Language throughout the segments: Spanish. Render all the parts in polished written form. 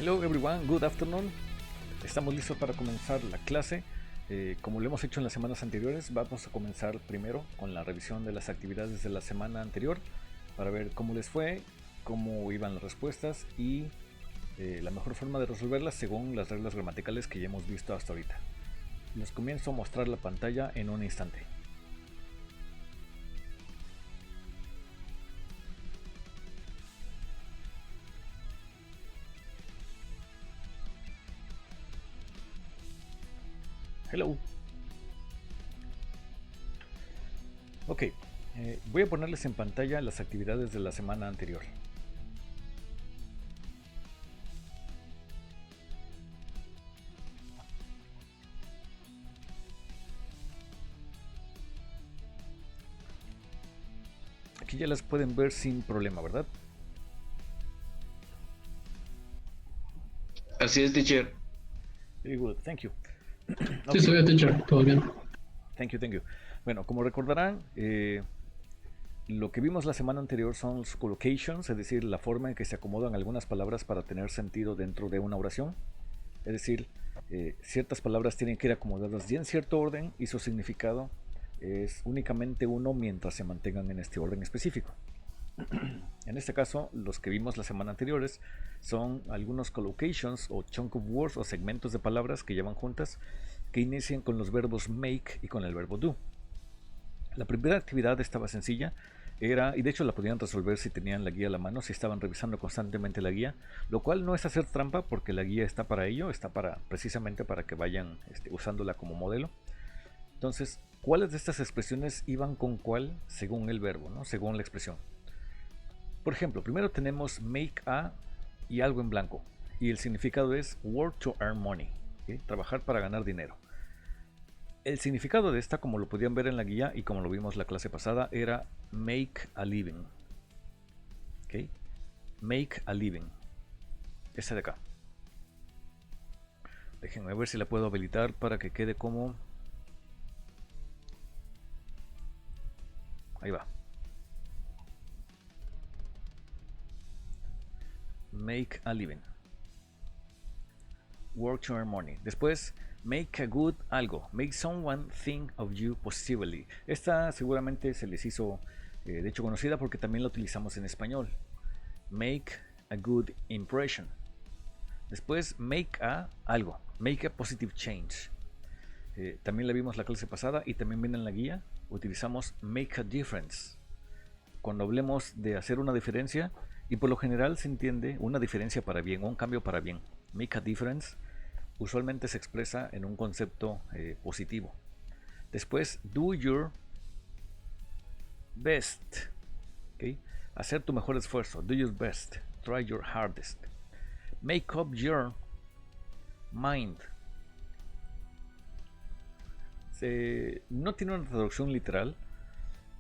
Hello everyone, good afternoon. Estamos listos para comenzar la clase. Como lo hemos hecho en las semanas anteriores, vamos a comenzar primero con la revisión de las actividades de la semana anterior para ver cómo les fue, cómo iban las respuestas y la mejor forma de resolverlas según las reglas gramaticales que ya hemos visto hasta ahorita. Les comienzo a mostrar la pantalla en un instante. Hello. Ok, voy a ponerles en pantalla las actividades de la semana anterior. Aquí ya las pueden ver sin problema, ¿verdad? Así es, teacher. Very good, thank you. Sí, se ve, teacher, todo bien. Thank you. Bueno, como recordarán, lo que vimos la semana anterior son los collocations, es decir, la forma en que se acomodan algunas palabras para tener sentido dentro de una oración. Es decir, ciertas palabras tienen que ir acomodadas ya en cierto orden y su significado es únicamente uno mientras se mantengan en este orden específico. En este caso, los que vimos la semana anteriores son algunos collocations o chunk of words o segmentos de palabras que llevan juntas que inician con los verbos make y con el verbo do. La primera actividad estaba sencilla, y de hecho la podían resolver si tenían la guía a la mano, si estaban revisando constantemente la guía, lo cual no es hacer trampa porque la guía está para ello, está precisamente para que vayan usándola como modelo. Entonces, ¿cuáles de estas expresiones iban con cuál según el verbo, ¿no? Según la expresión? Por ejemplo, primero tenemos make a y algo en blanco, y el significado es work to earn money, ¿sí? Trabajar para ganar dinero. El significado de esta, como lo podían ver en la guía y como lo vimos la clase pasada, era make a living. ¿Okay? Make a living. Esta de acá. Déjenme ver si la puedo habilitar para que quede como... Ahí va. Make a living. Work to earn money. Después, make a good algo. Make someone think of you positively. Esta seguramente se les hizo de hecho conocida porque también la utilizamos en español. Make a good impression. Después, make a algo. Make a positive change. También la vimos la clase pasada y también viene en la guía. Utilizamos make a difference. Cuando hablemos de hacer una diferencia, y por lo general se entiende una diferencia para bien o un cambio para bien. Make a difference usualmente se expresa en un concepto positivo. Después, do your best. ¿Okay? Hacer tu mejor esfuerzo. Do your best. Try your hardest. Make up your mind. No tiene una traducción literal,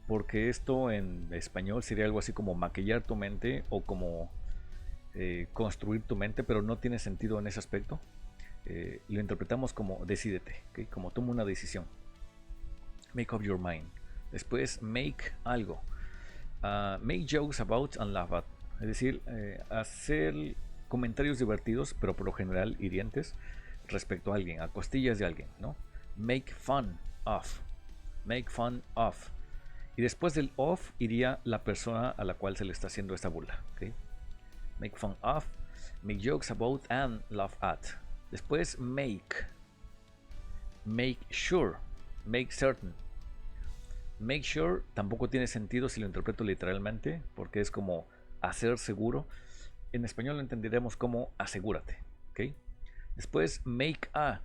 porque esto en español sería algo así como maquillar tu mente o como construir tu mente, pero no tiene sentido en ese aspecto. Lo interpretamos como decídete, ¿okay? Como toma una decisión. Make up your mind. Después, make algo. Make jokes about and laugh at. Es decir, hacer comentarios divertidos, pero por lo general hirientes, respecto a alguien, a costillas de alguien, ¿no? Make fun of. Make fun of. Y después del of iría la persona a la cual se le está haciendo esta burla, ¿okay? Make fun of. Make jokes about and laugh at. Después make. Make sure. Make certain. Make sure tampoco tiene sentido si lo interpreto literalmente, porque es como hacer seguro. En español lo entenderemos como asegúrate, ¿ok? Después make a.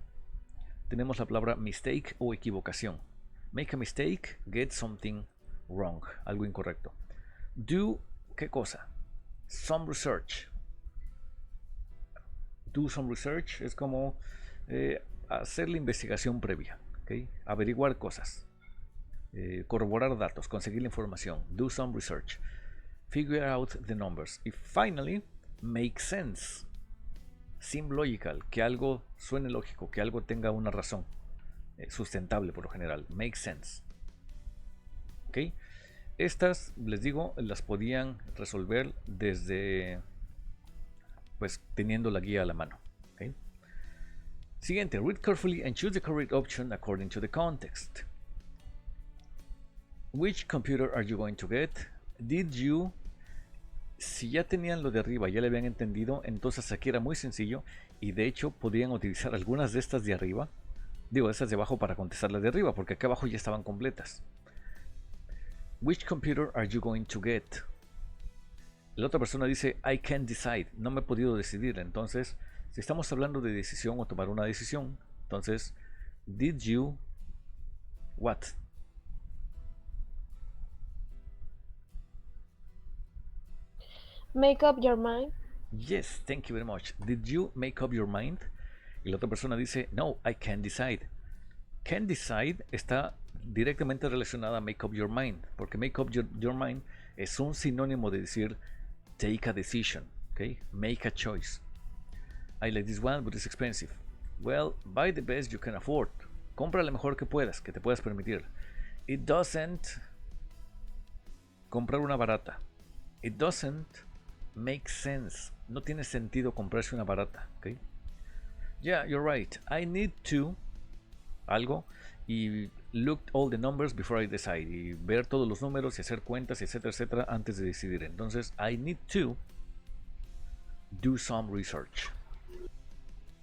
Tenemos la palabra mistake o equivocación. Make a mistake, get something wrong, algo incorrecto. Do, ¿qué cosa? Some research. Do some research es como hacer la investigación previa, ¿okay? Averiguar cosas, corroborar datos, conseguir la información. Do some research. Figure out the numbers. Y finally, make sense. Seem logical, que algo suene lógico, que algo tenga una razón, sustentable por lo general. Make sense. ¿Ok? Estas, les digo, las podían resolver desde pues teniendo la guía a la mano. ¿Okay? Siguiente, read carefully and choose the correct option according to the context. Which computer are you going to get? Did you? Si ya tenían lo de arriba, ya le habían entendido, entonces aquí era muy sencillo y de hecho podrían utilizar algunas de estas de arriba, digo, estas de abajo para contestar las de arriba, porque acá abajo ya estaban completas. Which computer are you going to get? La otra persona dice, I can't decide, no me he podido decidir. Entonces, si estamos hablando de decisión o tomar una decisión, entonces, did you, what? Make up your mind. Yes, thank you very much. Did you make up your mind? Y la otra persona dice, no, I can't decide. Can't decide está directamente relacionada a make up your mind, porque make up your mind es un sinónimo de decir take a decision, okay? Make a choice. I like this one, but it's expensive. Well, buy the best you can afford. Compra lo mejor que puedas, que te puedas permitir. It doesn't. Comprar una barata. It doesn't make sense. No tiene sentido comprarse una barata, okay? Yeah, you're right. I need to algo y look all the numbers before I decide, y ver todos los números y hacer cuentas, etcétera, etcétera, antes de decidir. Entonces, I need to do some research.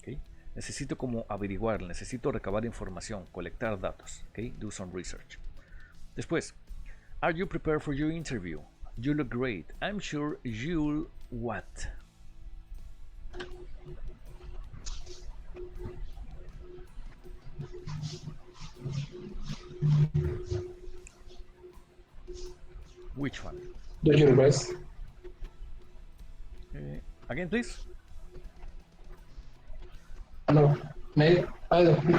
¿Okay? Necesito como averiguar, necesito recabar información, colectar datos. ¿Okay? Do some research. Después, are you prepared for your interview? You look great. I'm sure you'll what? Which one? Do your best. Again, please. No, maybe. I don't know.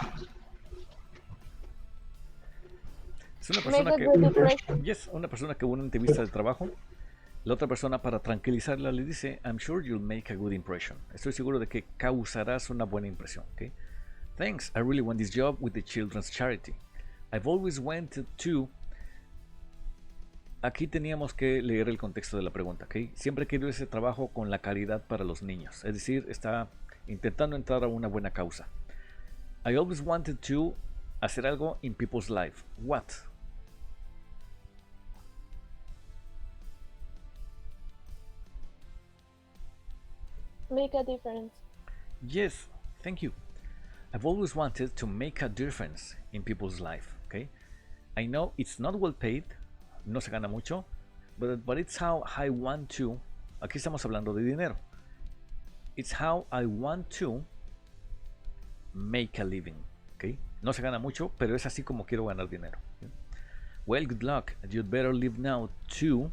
Es una persona Make a good impression. yes, una persona que hubo una entrevista de trabajo. La otra persona, para tranquilizarla, le dice, I'm sure you'll make a good impression. Estoy seguro de que causarás una buena impresión. ¿Okay? Thanks, I really want this job with the children's charity. I've always wanted to. Aquí teníamos que leer el contexto de la pregunta. ¿Okay? Siempre he querido ese trabajo con la caridad para los niños. Es decir, está intentando entrar a una buena causa. I always wanted to hacer algo in people's life. What? Make a difference. Yes, thank you. I've always wanted to make a difference in people's life. Okay? I know it's not well paid, no se gana mucho, but it's how I want to. Aquí estamos hablando de dinero. It's how I want to make a living. Okay? No se gana mucho, pero es así como quiero ganar dinero. Okay? Well, good luck. You'd better leave now too.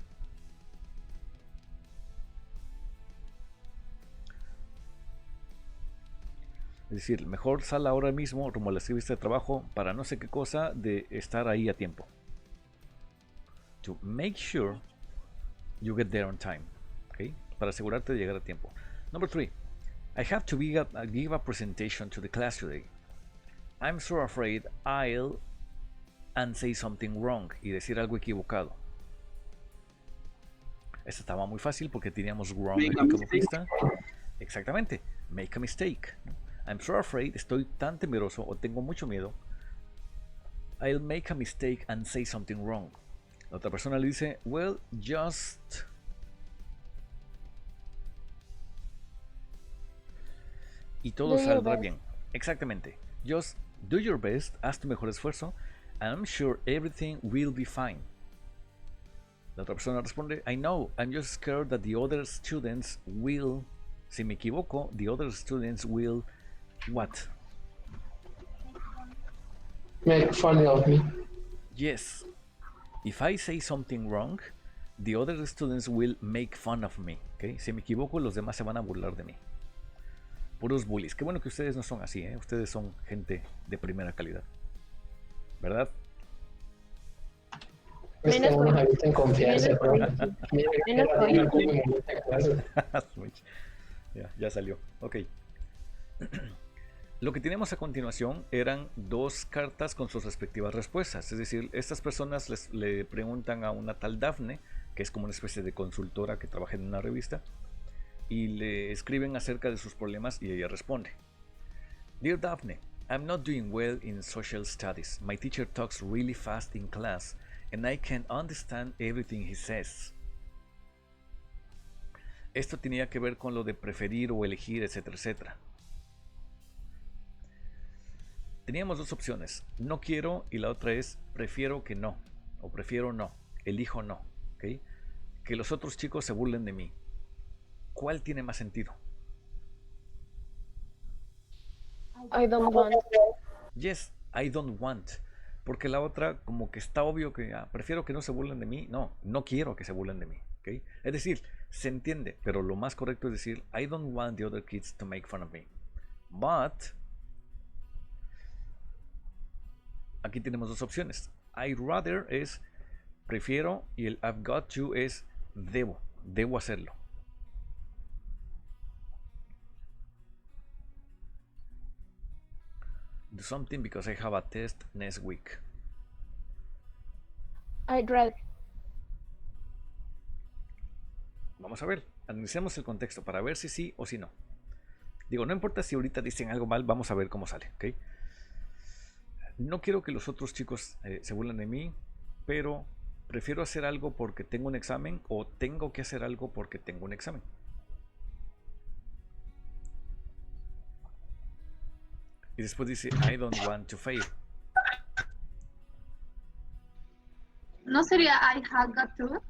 Es decir, mejor sal ahora mismo rumbo a la entrevista de trabajo para no sé qué cosa de estar ahí a tiempo. To make sure you get there on time. Okay? Para asegurarte de llegar a tiempo. Number 3. I have to give a presentation to the class today. I'm so afraid I'll and say something wrong y decir algo equivocado. Esta estaba muy fácil porque teníamos wrong aquí como pista. Exactamente. Make a mistake. I'm so afraid, estoy tan temeroso o tengo mucho miedo. I'll make a mistake and say something wrong. La otra persona le dice, well, just... Y todo saldrá bien. Exactamente. Just do your best, haz tu mejor esfuerzo, and I'm sure everything will be fine. La otra persona responde, I know, I'm just scared that the other students will... Si me equivoco, the other students will... What? Make fun of me. Yes. If I say something wrong, the other students will make fun of me. ¿Okay? Si me equivoco, los demás se van a burlar de mí. Puros bullies. Qué bueno que ustedes no son así, ¿eh? Ustedes son gente de primera calidad. ¿Verdad? Es que uno habita en confianza. Ya salió. Ok. Lo que tenemos a continuación eran dos cartas con sus respectivas respuestas. Es decir, estas personas le preguntan a una tal Daphne, que es como una especie de consultora que trabaja en una revista, y le escriben acerca de sus problemas y ella responde. Dear Daphne, I'm not doing well in social studies. My teacher talks really fast in class and I can't understand everything he says. Esto tenía que ver con lo de preferir o elegir, etcétera, etcétera. Teníamos dos opciones, no quiero, y la otra es prefiero que no, o prefiero no, elijo no, ¿ok? Que los otros chicos se burlen de mí. ¿Cuál tiene más sentido? I don't want. Yes, I don't want. Porque la otra, como que está obvio que prefiero que no se burlen de mí. No, no quiero que se burlen de mí, ¿ok? Es decir, se entiende, pero lo más correcto es decir, I don't want the other kids to make fun of me. But aquí tenemos dos opciones. I'd rather es prefiero y el I've got to es debo hacerlo. Do something because I have a test next week. I'd rather. Vamos a ver, analicemos el contexto para ver si sí o si no. Digo, no importa si ahorita dicen algo mal, vamos a ver cómo sale, ¿ok? No quiero que los otros chicos se burlen de mí, pero prefiero hacer algo porque tengo un examen o tengo que hacer algo porque tengo un examen. Y después dice, I don't want to fail. ¿No sería I have got to?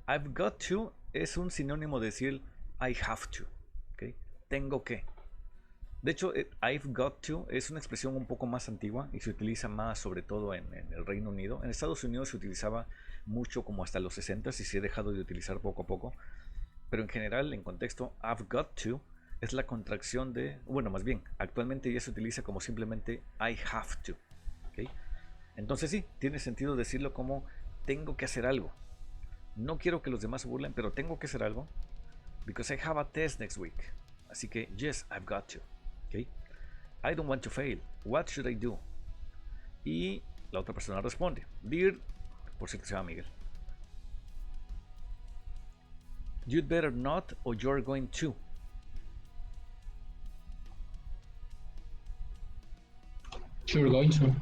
I've got to es un sinónimo de decir I have to. ¿Okay? Tengo que. De hecho, I've got to es una expresión un poco más antigua y se utiliza más sobre todo en el Reino Unido. En Estados Unidos se utilizaba mucho como hasta los 60 y se ha dejado de utilizar poco a poco. Pero en general, en contexto, I've got to es la contracción de, bueno, más bien, actualmente ya se utiliza como simplemente I have to. ¿Okay? Entonces sí, tiene sentido decirlo como tengo que hacer algo. No quiero que los demás se burlen, pero tengo que hacer algo. Because I have a test next week. Así que, yes, I've got to. ¿Okay? I don't want to fail. What should I do? Y la otra persona responde. Dear, por cierto se llama Miguel. You'd better not or you're going to. You're going to.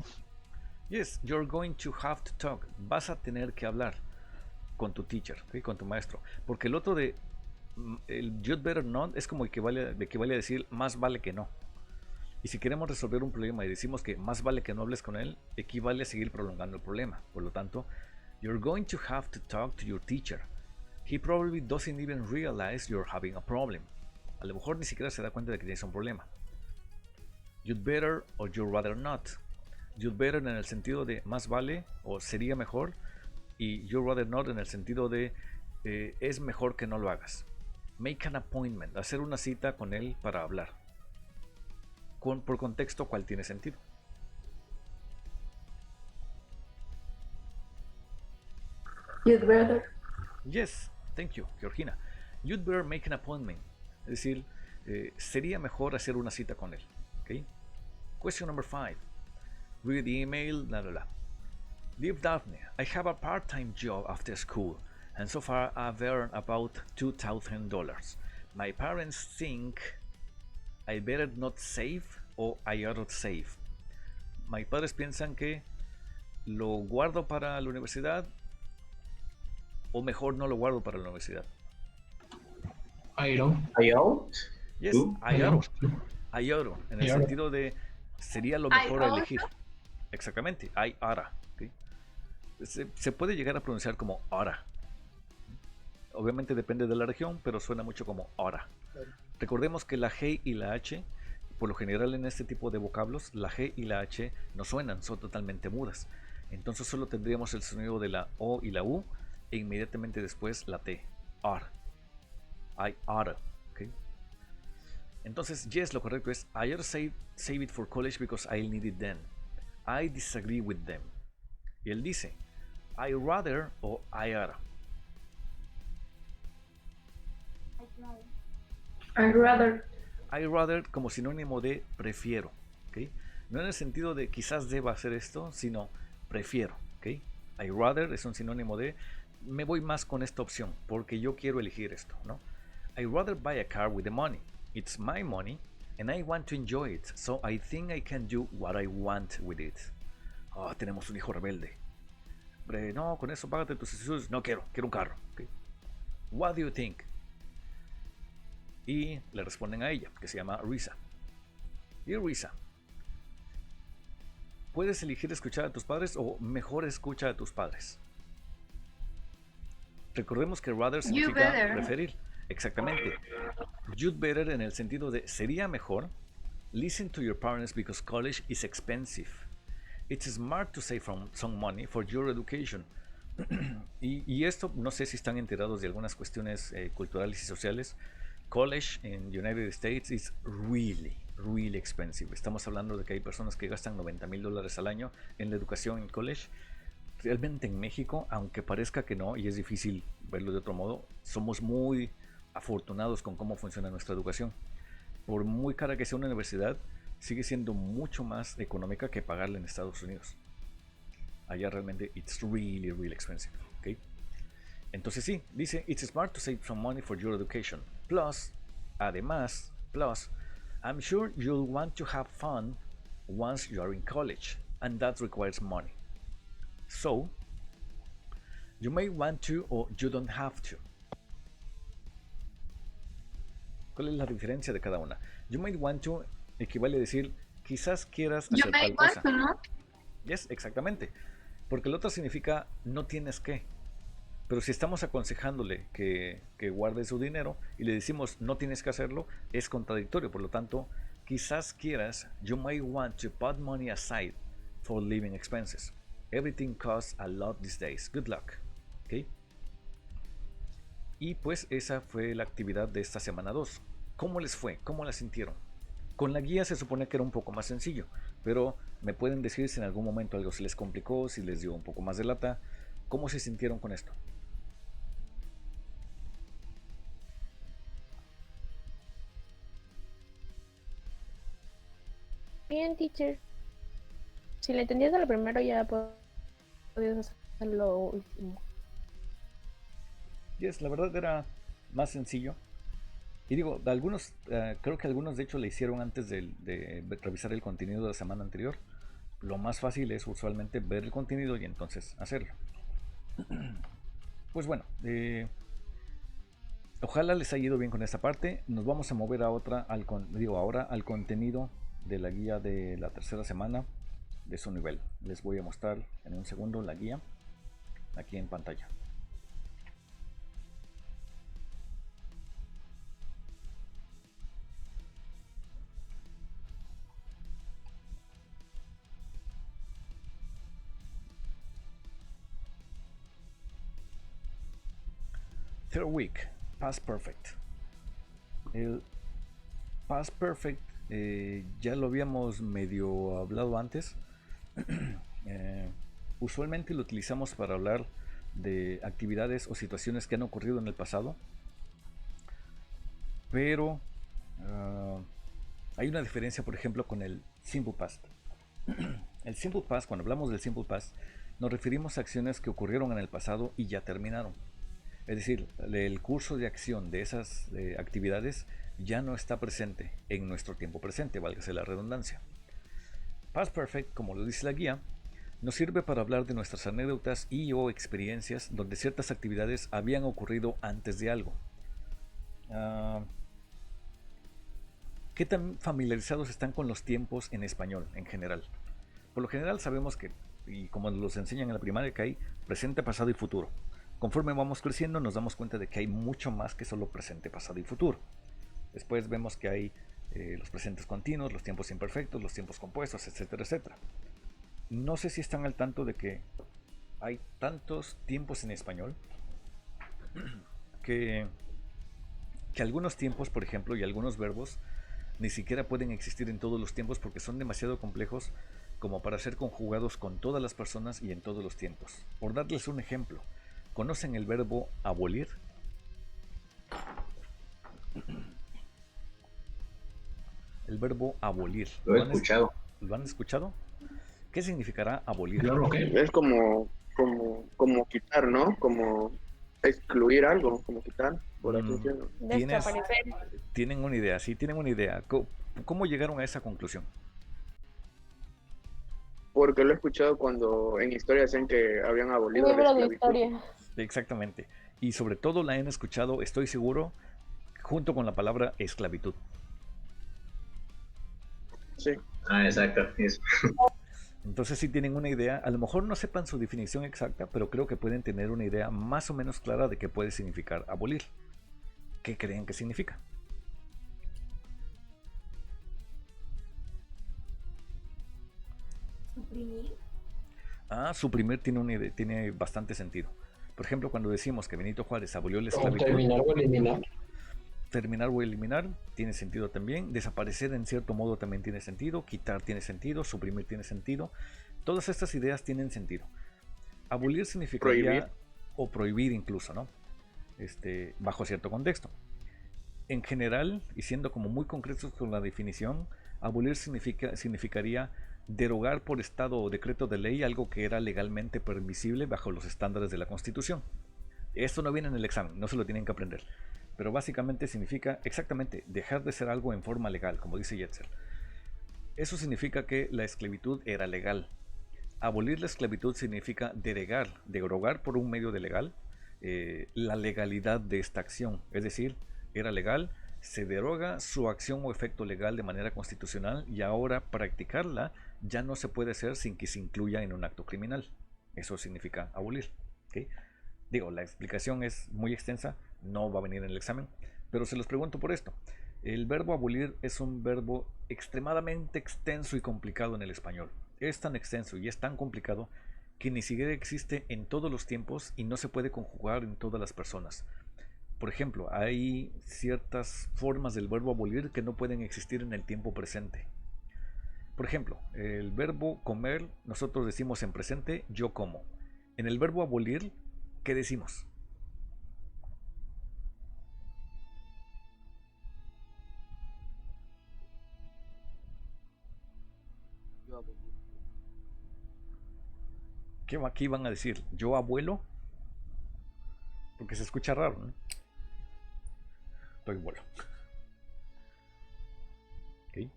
Yes, you're going to have to talk. Vas a tener que hablar con tu teacher, ¿okay? Con tu maestro. Porque el otro de el you'd better not es como equivale a decir más vale que no. Y si queremos resolver un problema y decimos que más vale que no hables con él, equivale a seguir prolongando el problema. Por lo tanto, you're going to have to talk to your teacher. He probably doesn't even realize you're having a problem. A lo mejor ni siquiera se da cuenta de que tienes un problema. You'd better or you'd rather not. You'd better en el sentido de más vale o sería mejor, y you'd rather not en el sentido de es mejor que no lo hagas. Make an appointment, hacer una cita con él para hablar. Por contexto, ¿cuál tiene sentido? You'd better. Yes, thank you, Georgina. You'd better make an appointment. Es decir, sería mejor hacer una cita con él. ¿Okay? Question number 5. Read the email, blah, blah, blah. Dear Daphne, I have a part-time job after school, and so far I've earned about $2,000. My parents think I better not save or I ought to save. My padres piensan que lo guardo para la universidad o mejor no lo guardo para la universidad. I don't. I out. Yes, ¿Tú? I ought. I ought, en el I ought. sentido de sería lo I mejor a ought. elegir. Exactamente, I oughta. ¿Okay? Se puede llegar a pronunciar como oughta. Obviamente depende de la región, pero suena mucho como oughta. Recordemos que la G y la H, por lo general en este tipo de vocablos, la G y la H no suenan, son totalmente mudas. Entonces solo tendríamos el sonido de la O y la U e inmediatamente después la T. Oughta. I oughta. ¿Okay? Entonces, yes, lo correcto es I ought to save it for college because I'll need it then. I disagree with them. Y él dice, I rather o I oughta. I'd rather. I rather como sinónimo de prefiero. ¿Okay? No en el sentido de quizás deba hacer esto, sino prefiero. ¿Okay? I rather es un sinónimo de me voy más con esta opción porque yo quiero elegir esto, ¿no? I'd rather buy a car with the money. It's my money and I want to enjoy it, so I think I can do what I want with it. Oh, tenemos un hijo rebelde. Hombre, no, con eso págate tus estudios. No quiero un carro. Okay. What do you think? Y le responden a ella, que se llama Risa. Y Risa, ¿puedes elegir escuchar a tus padres o mejor escucha a tus padres? Recordemos que rather significa preferir. Exactamente. You'd better en el sentido de sería mejor. Listen to your parents because college is expensive. It's smart to save some money for your education. y esto, no sé si están enterados de algunas cuestiones culturales y sociales. College in the United States is really expensive. Estamos hablando de que hay personas que gastan $90,000 al año en la educación en college. Realmente en México, aunque parezca que no, y es difícil verlo de otro modo, somos muy afortunados con cómo funciona nuestra educación. Por muy cara que sea una universidad, sigue siendo mucho más económica que pagarla en Estados Unidos. Allá realmente it's really expensive. ¿Okay? Entonces sí, dice it's smart to save some money for your education. Plus, además, I'm sure you'll want to have fun once you are in college, and that requires money. So, you may want to or you don't have to. ¿Cuál es la diferencia de cada una? You might want to equivale a decir quizás quieras hacer tal cosa. ¿No? Yes, exactamente. Porque el otro significa no tienes que. Pero si estamos aconsejándole que guarde su dinero y le decimos no tienes que hacerlo, es contradictorio. Por lo tanto, quizás quieras, you might want to put money aside for living expenses. Everything costs a lot these days. Good luck. ¿Okay? Y pues esa fue la actividad de esta semana 2. ¿Cómo les fue? ¿Cómo la sintieron? Con la guía se supone que era un poco más sencillo, pero me pueden decir si en algún momento algo se les complicó, si les dio un poco más de lata. ¿Cómo se sintieron con esto? Bien, teacher. Si le entendías a lo primero, ya podías hacer lo último. Yes, la verdad era más sencillo. Y digo, algunos, creo que algunos de hecho le hicieron antes de revisar el contenido de la semana anterior. Lo más fácil es usualmente ver el contenido y entonces hacerlo. Pues bueno, ojalá les haya ido bien con esta parte. Nos vamos a mover a otra, ahora al contenido de la guía de la tercera semana de su nivel. Les voy a mostrar en un segundo la guía aquí en pantalla. Third week, past perfect. El past perfect ya lo habíamos medio hablado antes. Usualmente lo utilizamos para hablar de actividades o situaciones que han ocurrido en el pasado, pero hay una diferencia, por ejemplo, con el simple past. El simple past, cuando hablamos del simple past, nos referimos a acciones que ocurrieron en el pasado y ya terminaron. Es decir, el curso de acción de esas actividades ya no está presente en nuestro tiempo presente, válgase la redundancia. Past Perfect, como lo dice la guía, nos sirve para hablar de nuestras anécdotas y o experiencias donde ciertas actividades habían ocurrido antes de algo. ¿Qué tan familiarizados están con los tiempos en español en general? Por lo general sabemos que, y como nos los enseñan en la primaria, que hay presente, pasado y futuro. Conforme vamos creciendo nos damos cuenta de que hay mucho más que solo presente, pasado y futuro. Después vemos que hay los presentes continuos, los tiempos imperfectos, los tiempos compuestos, etcétera, etcétera. No sé si están al tanto de que hay tantos tiempos en español que algunos tiempos, por ejemplo, y algunos verbos ni siquiera pueden existir en todos los tiempos porque son demasiado complejos como para ser conjugados con todas las personas y en todos los tiempos. Por darles un ejemplo, ¿conocen el verbo abolir? El verbo abolir. Lo he escuchado. ¿Lo han escuchado? ¿Qué significará abolir? Claro que Es como quitar, ¿no? Como excluir algo, como quitar, por así Mm, decirlo. tienes, Desaparecer. tienen una idea, sí, tienen una idea. ¿Cómo llegaron a esa conclusión? Porque lo he escuchado cuando en historia decían que habían Un abolido la libro de esclavitud. historia. Exactamente. Y sobre todo la han escuchado, estoy seguro, junto con la palabra esclavitud. Sí, Ah, exacto. Eso. Entonces sí tienen una idea, a lo mejor no sepan su definición exacta, pero creo que pueden tener una idea más o menos clara de qué puede significar abolir. ¿Qué creen que significa? Suprimir. Suprimir tiene una idea, tiene bastante sentido. Por ejemplo, cuando decimos que Benito Juárez abolió la O esclavitud, terminar o eliminar. terminar o eliminar tiene sentido también, desaparecer en cierto modo también tiene sentido, quitar tiene sentido, suprimir tiene sentido. Todas estas ideas tienen sentido. Abolir significaría Prohibir. o prohibir incluso, ¿no? Bajo cierto contexto. En general, y siendo como muy concretos con la definición, abolir significaría derogar por estado o decreto de ley algo que era legalmente permisible bajo los estándares de la Constitución. Esto no viene en el examen, no se lo tienen que aprender. Pero básicamente significa exactamente dejar de ser algo en forma legal, como dice Yetzer. Eso significa que la esclavitud era legal. Abolir la esclavitud significa derogar por un medio de legal la legalidad de esta acción. Es decir, era legal, se deroga su acción o efecto legal de manera constitucional y ahora practicarla ya no se puede hacer sin que se incluya en un acto criminal. Eso significa abolir. ¿Okay? Digo, la explicación es muy extensa, no va a venir en el examen, pero se los pregunto por esto. El verbo abolir es un verbo extremadamente extenso y complicado en el español. Es tan extenso y es tan complicado que ni siquiera existe en todos los tiempos y no se puede conjugar en todas las personas. Por ejemplo, hay ciertas formas del verbo abolir que no pueden existir en el tiempo presente. Por ejemplo, el verbo comer, nosotros decimos en presente, yo como. En el verbo abolir, ¿qué decimos? ¿Qué aquí van a decir? ¿Yo abuelo? Porque se escucha raro, ¿no? Estoy abuelo. ¿Okay?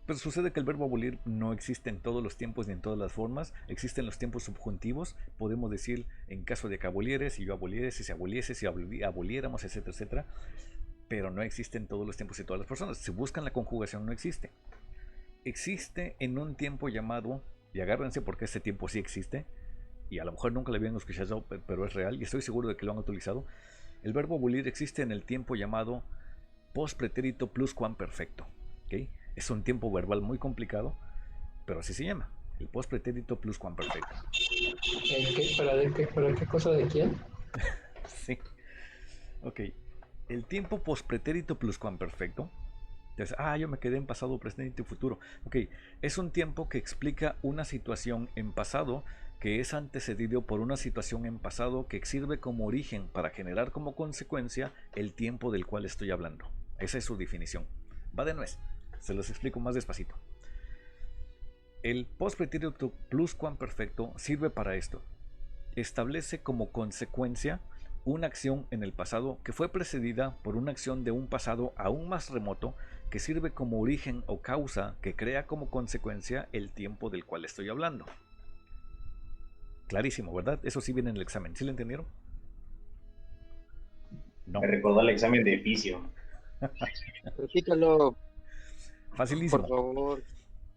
Pero sucede que el verbo abolir no existe en todos los tiempos ni en todas las formas. Existen los tiempos subjuntivos. Podemos decir en caso de que abolieres, si yo aboliere, si se aboliese, si aboliéramos, etcétera, etcétera. Pero no existe en todos los tiempos y todas las personas. Si buscan la conjugación, no existe. Existe en un tiempo llamado, y agárrense porque este tiempo sí existe, y a lo mejor nunca lo habían escuchado, pero es real, y estoy seguro de que lo han utilizado. El verbo abolir existe en el tiempo llamado pospretérito pluscuamperfecto. ¿Okay? Es un tiempo verbal muy complicado, pero así se llama, el pospretérito pluscuamperfecto. ¿Para qué cosa de quién? Sí. Ok. El tiempo pospretérito pluscuamperfecto. Entonces, yo me quedé en pasado, presente y futuro. Ok, es un tiempo que explica una situación en pasado que es antecedido por una situación en pasado que sirve como origen para generar como consecuencia el tiempo del cual estoy hablando. Esa es su definición. Va de nuez, se los explico más despacito. El pospretérito pluscuamperfecto sirve para esto. Establece como consecuencia una acción en el pasado que fue precedida por una acción de un pasado aún más remoto que sirve como origen o causa que crea como consecuencia el tiempo del cual estoy hablando. Clarísimo, ¿verdad? Eso sí viene en el examen. ¿Sí lo entendieron? No. Me recordó el examen de fisio. Repítalo, Facilísimo. por favor.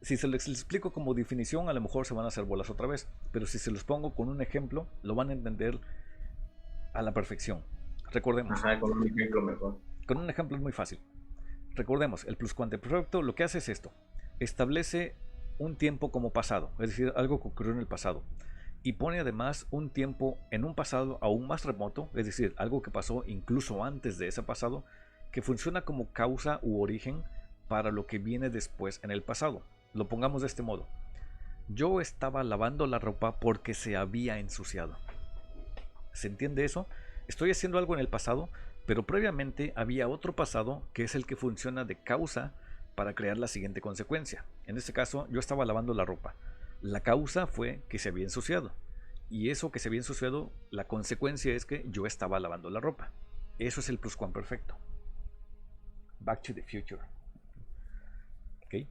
Si se les explico como definición, a lo mejor se van a hacer bolas otra vez. Pero si se los pongo con un ejemplo, lo van a entender a la perfección. Recordemos. Ajá, con un ejemplo mejor. Con un ejemplo es muy fácil. Recordemos, el pluscuamperfecto lo que hace es esto. Establece un tiempo como pasado, es decir, algo que ocurrió en el pasado. Y pone además un tiempo en un pasado aún más remoto, es decir, algo que pasó incluso antes de ese pasado, que funciona como causa u origen para lo que viene después en el pasado. Lo pongamos de este modo. Yo estaba lavando la ropa porque se había ensuciado. ¿Se entiende eso? Estoy haciendo algo en el pasado, pero previamente había otro pasado que es el que funciona de causa para crear la siguiente consecuencia. En este caso, yo estaba lavando la ropa. La causa fue que se había ensuciado. Y eso que se había ensuciado, la consecuencia es que yo estaba lavando la ropa. Eso es el pluscuamperfecto. Back to the future. ¿Ok?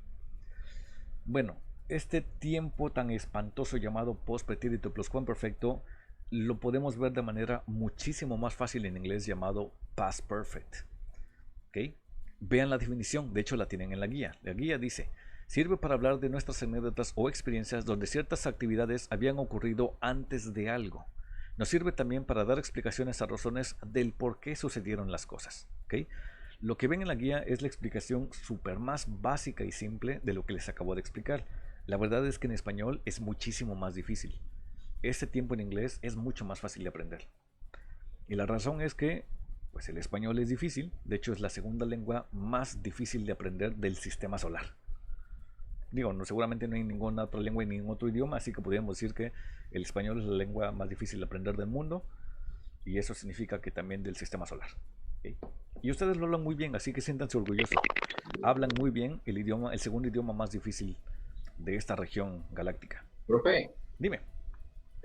Bueno, este tiempo tan espantoso llamado post-pretérito pluscuamperfecto lo podemos ver de manera muchísimo más fácil en inglés llamado past perfect. ¿Ok? Vean la definición, de hecho la tienen en la guía. La guía dice: sirve para hablar de nuestras anécdotas o experiencias donde ciertas actividades habían ocurrido antes de algo. Nos sirve también para dar explicaciones a razones del por qué sucedieron las cosas. ¿Ok? Lo que ven en la guía es la explicación súper más básica y simple de lo que les acabo de explicar. La verdad es que en español es muchísimo más difícil. Este tiempo en inglés es mucho más fácil de aprender. Y la razón es que pues el español es difícil. De hecho, es la segunda lengua más difícil de aprender del sistema solar. Digo, no, seguramente no hay ninguna otra lengua ni ningún otro idioma, así que podríamos decir que el español es la lengua más difícil de aprender del mundo, y eso significa que también del sistema solar. ¿Okay? Y ustedes lo hablan muy bien, así que siéntanse orgullosos. Hablan muy bien el idioma, el segundo idioma más difícil de esta región galáctica. Profe, Dime.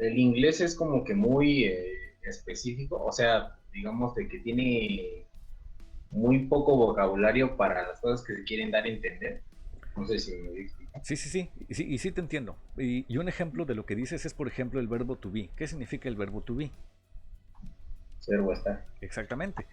el inglés es como que muy específico, o sea, digamos de que tiene muy poco vocabulario para las cosas que se quieren dar a entender. No sé si me explico. Sí, y sí te entiendo. Y un ejemplo de lo que dices es, por ejemplo, el verbo to be. ¿Qué significa el verbo to be? Ser o estar. Exactamente.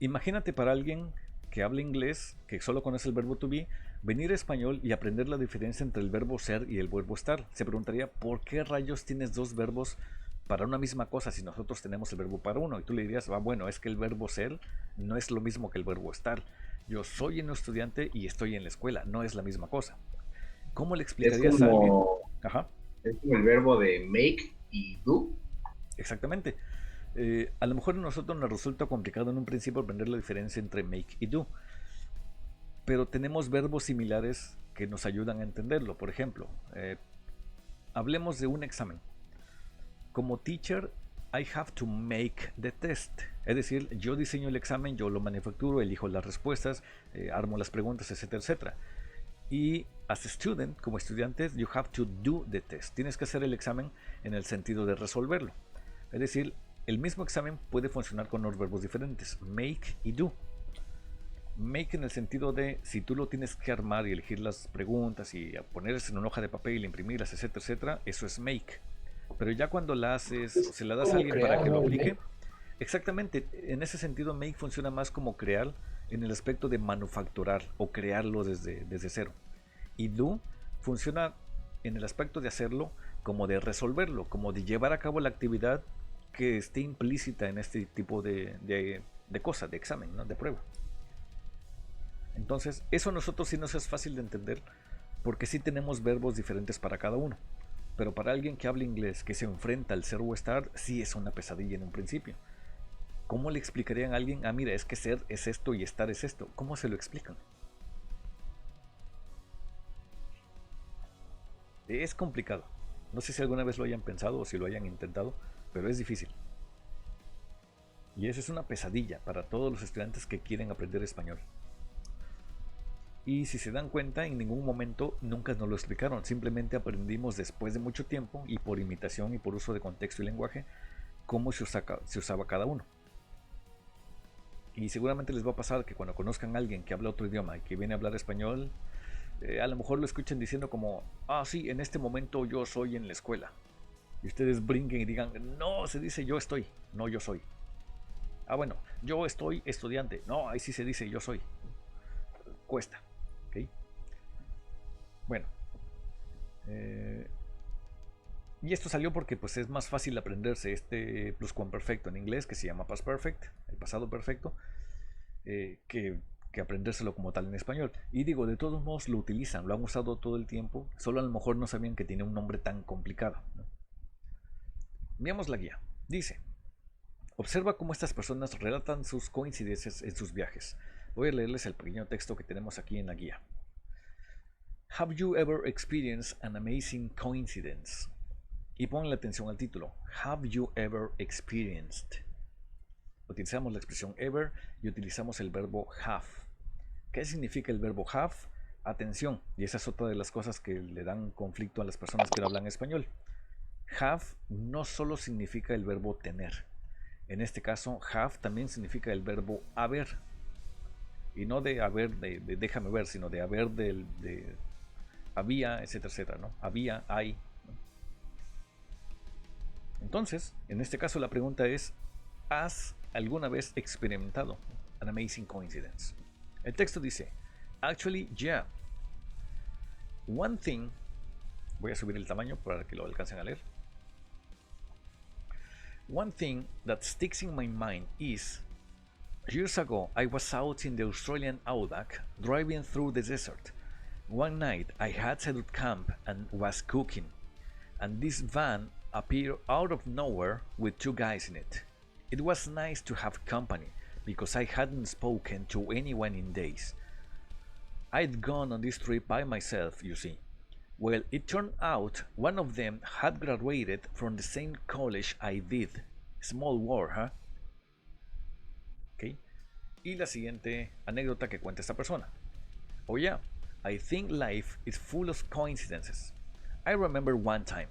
Imagínate para alguien que habla inglés, que solo conoce el verbo to be, venir a español y aprender la diferencia entre el verbo ser y el verbo estar. Se preguntaría, ¿por qué rayos tienes dos verbos para una misma cosa si nosotros tenemos el verbo para uno? Y tú le dirías, bueno, es que el verbo ser no es lo mismo que el verbo estar. Yo soy un estudiante y estoy en la escuela, no es la misma cosa. ¿Cómo le explicarías a alguien? Ajá. Es como el verbo de make y do. Exactamente. A lo mejor a nosotros nos resulta complicado en un principio aprender la diferencia entre make y do, pero tenemos verbos similares que nos ayudan a entenderlo. Por ejemplo, hablemos de un examen. Como teacher, I have to make the test. Es decir, yo diseño el examen, yo lo manufacturo, elijo las respuestas, armo las preguntas, etcétera, etcétera. Y as a student, como estudiantes, you have to do the test. Tienes que hacer el examen en el sentido de resolverlo. Es decir, el mismo examen puede funcionar con los verbos diferentes, make y do. Make en el sentido de, si tú lo tienes que armar y elegir las preguntas y ponerlas en una hoja de papel, imprimirlas, etcétera, etcétera, eso es make. Pero ya cuando la haces, o se la das a alguien para que lo aplique, exactamente, en ese sentido make funciona más como crear en el aspecto de manufacturar o crearlo desde cero. Y do funciona en el aspecto de hacerlo como de resolverlo, como de llevar a cabo la actividad que esté implícita en este tipo de cosa, de examen, ¿no? De prueba. Entonces, eso a nosotros sí nos es fácil de entender porque sí tenemos verbos diferentes para cada uno. Pero para alguien que habla inglés, que se enfrenta al ser o estar, sí es una pesadilla en un principio. ¿Cómo le explicarían a alguien, mira, es que ser es esto y estar es esto? ¿Cómo se lo explican? Es complicado. No sé si alguna vez lo hayan pensado o si lo hayan intentado, pero es difícil. Y eso es una pesadilla para todos los estudiantes que quieren aprender español. Y si se dan cuenta, en ningún momento nunca nos lo explicaron. Simplemente aprendimos después de mucho tiempo y por imitación y por uso de contexto y lenguaje cómo se usaba cada uno. Y seguramente les va a pasar que cuando conozcan a alguien que habla otro idioma y que viene a hablar español, a lo mejor lo escuchen diciendo como, sí, en este momento yo soy en la escuela. Y ustedes brinquen y digan, no, se dice yo estoy, no yo soy. Bueno, yo estoy estudiante. No, ahí sí se dice yo soy. Cuesta. ¿Okay? Bueno. Y esto salió porque pues es más fácil aprenderse este pluscuamperfecto en inglés, que se llama past perfect, el pasado perfecto, que aprendérselo como tal en español. Y digo, de todos modos lo utilizan, lo han usado todo el tiempo, solo a lo mejor no sabían que tiene un nombre tan complicado, ¿no? Veamos la guía. Dice: observa cómo estas personas relatan sus coincidencias en sus viajes. Voy a leerles el pequeño texto que tenemos aquí en la guía. Have you ever experienced an amazing coincidence? Y ponle atención al título. Have you ever experienced? Utilizamos la expresión ever y utilizamos el verbo have. ¿Qué significa el verbo have? Atención, y esa es otra de las cosas que le dan conflicto a las personas que no hablan español. Have no solo significa el verbo tener. En este caso, have también significa el verbo haber. Y no de haber, de déjame ver, sino de haber de había, etcétera, etcétera, ¿no? Había, hay, ¿no? Entonces, en este caso la pregunta es, ¿has alguna vez experimentado an amazing coincidence? El texto dice, actually, yeah. One thing, voy a subir el tamaño para que lo alcancen a leer. One thing that sticks in my mind is, years ago I was out in the Australian outback driving through the desert. One night I had set up camp and was cooking, and this van appeared out of nowhere with two guys in it. It was nice to have company because I hadn't spoken to anyone in days. I'd gone on this trip by myself, you see. Well, it turned out one of them had graduated from the same college I did. Small world, huh? Okay. Y la siguiente anécdota que cuenta esta persona. Oh yeah, I think life is full of coincidences. I remember one time,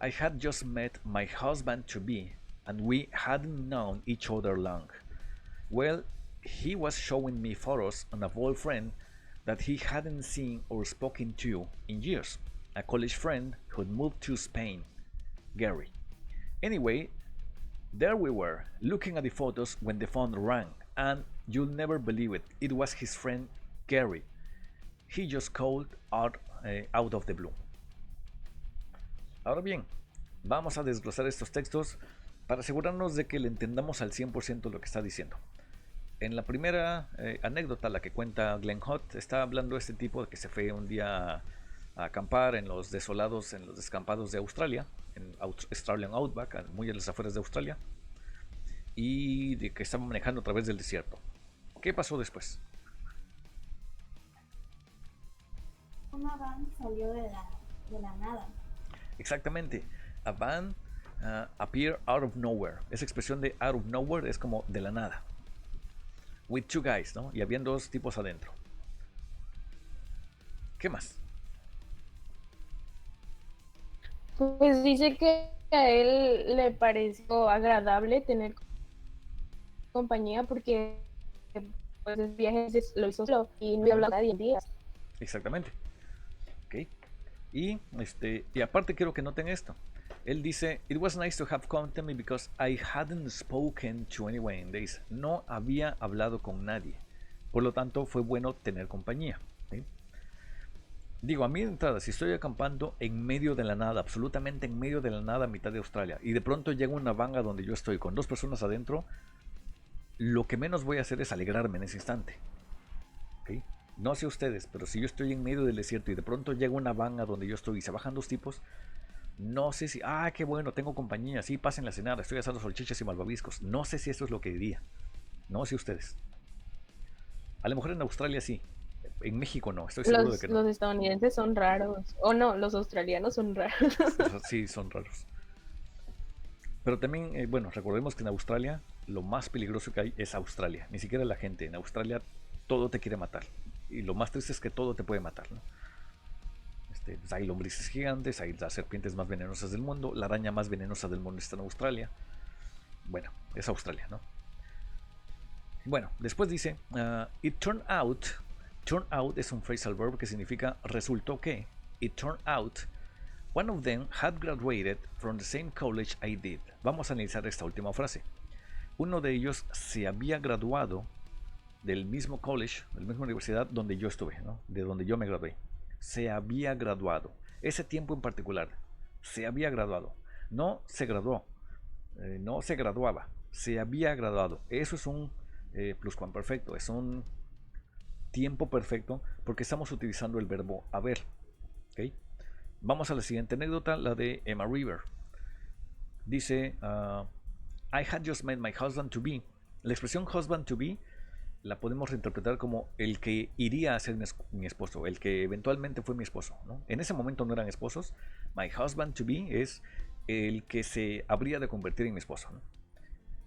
I had just met my husband-to-be and we hadn't known each other long. Well, he was showing me photos of an old friend that he hadn't seen or spoken to in years, a college friend who'd moved to Spain, Gary. Anyway, there we were, looking at the photos when the phone rang, and you'll never believe it, it was his friend Gary. He just called out of the blue. Ahora bien, vamos a desglosar estos textos para asegurarnos de que le entendamos al 100% lo que está diciendo. En la primera anécdota, la que cuenta Glenn Hutt, está hablando de este tipo de que se fue un día a acampar en los desolados, en los descampados de Australia, en Australian Outback, muy a las afueras de Australia, y de que estaba manejando a través del desierto. ¿Qué pasó después? Una van salió de la nada. Exactamente, a van appear out of nowhere. Esa expresión de out of nowhere es como de la nada. With two guys, ¿no? Y habían dos tipos adentro. ¿Qué más? Pues dice que a él le pareció agradable tener compañía porque pues el viaje lo hizo solo y no había hablado a nadie en días. Exactamente. Ok. Y aparte quiero que noten esto. Él dice, it was nice to have company because I hadn't spoken to anyone in days. No había hablado con nadie. Por lo tanto, fue bueno tener compañía. ¿Sí? Digo, a mí de entrada, si estoy acampando en medio de la nada, absolutamente en medio de la nada, a mitad de Australia, y de pronto llega una van donde yo estoy con dos personas adentro, lo que menos voy a hacer es alegrarme en ese instante. ¿Sí? No sé ustedes, pero si yo estoy en medio del desierto y de pronto llega una van donde yo estoy y se bajan dos tipos, no sé si, qué bueno, tengo compañía, sí, pasen la cenada, estoy asando salchichas y malvaviscos. No sé si eso es lo que diría. No sé ustedes. A lo mejor en Australia sí. En México no, estoy seguro de que no. Los estadounidenses son raros. O no, los australianos son raros. Sí, son raros. Pero también, bueno, recordemos que en Australia lo más peligroso que hay es Australia. Ni siquiera la gente. En Australia todo te quiere matar. Y lo más triste es que todo te puede matar, ¿no? Pues hay lombrices gigantes, hay las serpientes más venenosas del mundo, la araña más venenosa del mundo está en Australia. Bueno, es Australia, ¿no? Bueno, después dice, it turned out es un phrasal verb que significa resultó que, it turned out, one of them had graduated from the same college I did. Vamos a analizar esta última frase. Uno de ellos se había graduado del mismo college, de la misma universidad donde yo estuve, ¿no? De donde yo me gradué. Se había graduado. Ese tiempo en particular. Se había graduado. No se graduó. No se graduaba. Se había graduado. Eso es un pluscuamperfecto. Es un tiempo perfecto porque estamos utilizando el verbo haber. ¿Okay? Vamos a la siguiente anécdota, la de Emma River. Dice, I had just met my husband to be. La expresión husband to be la podemos reinterpretar como el que iría a ser mi esposo, el que eventualmente fue mi esposo, ¿no? En ese momento no eran esposos. My husband to be es el que se habría de convertir en mi esposo, ¿no?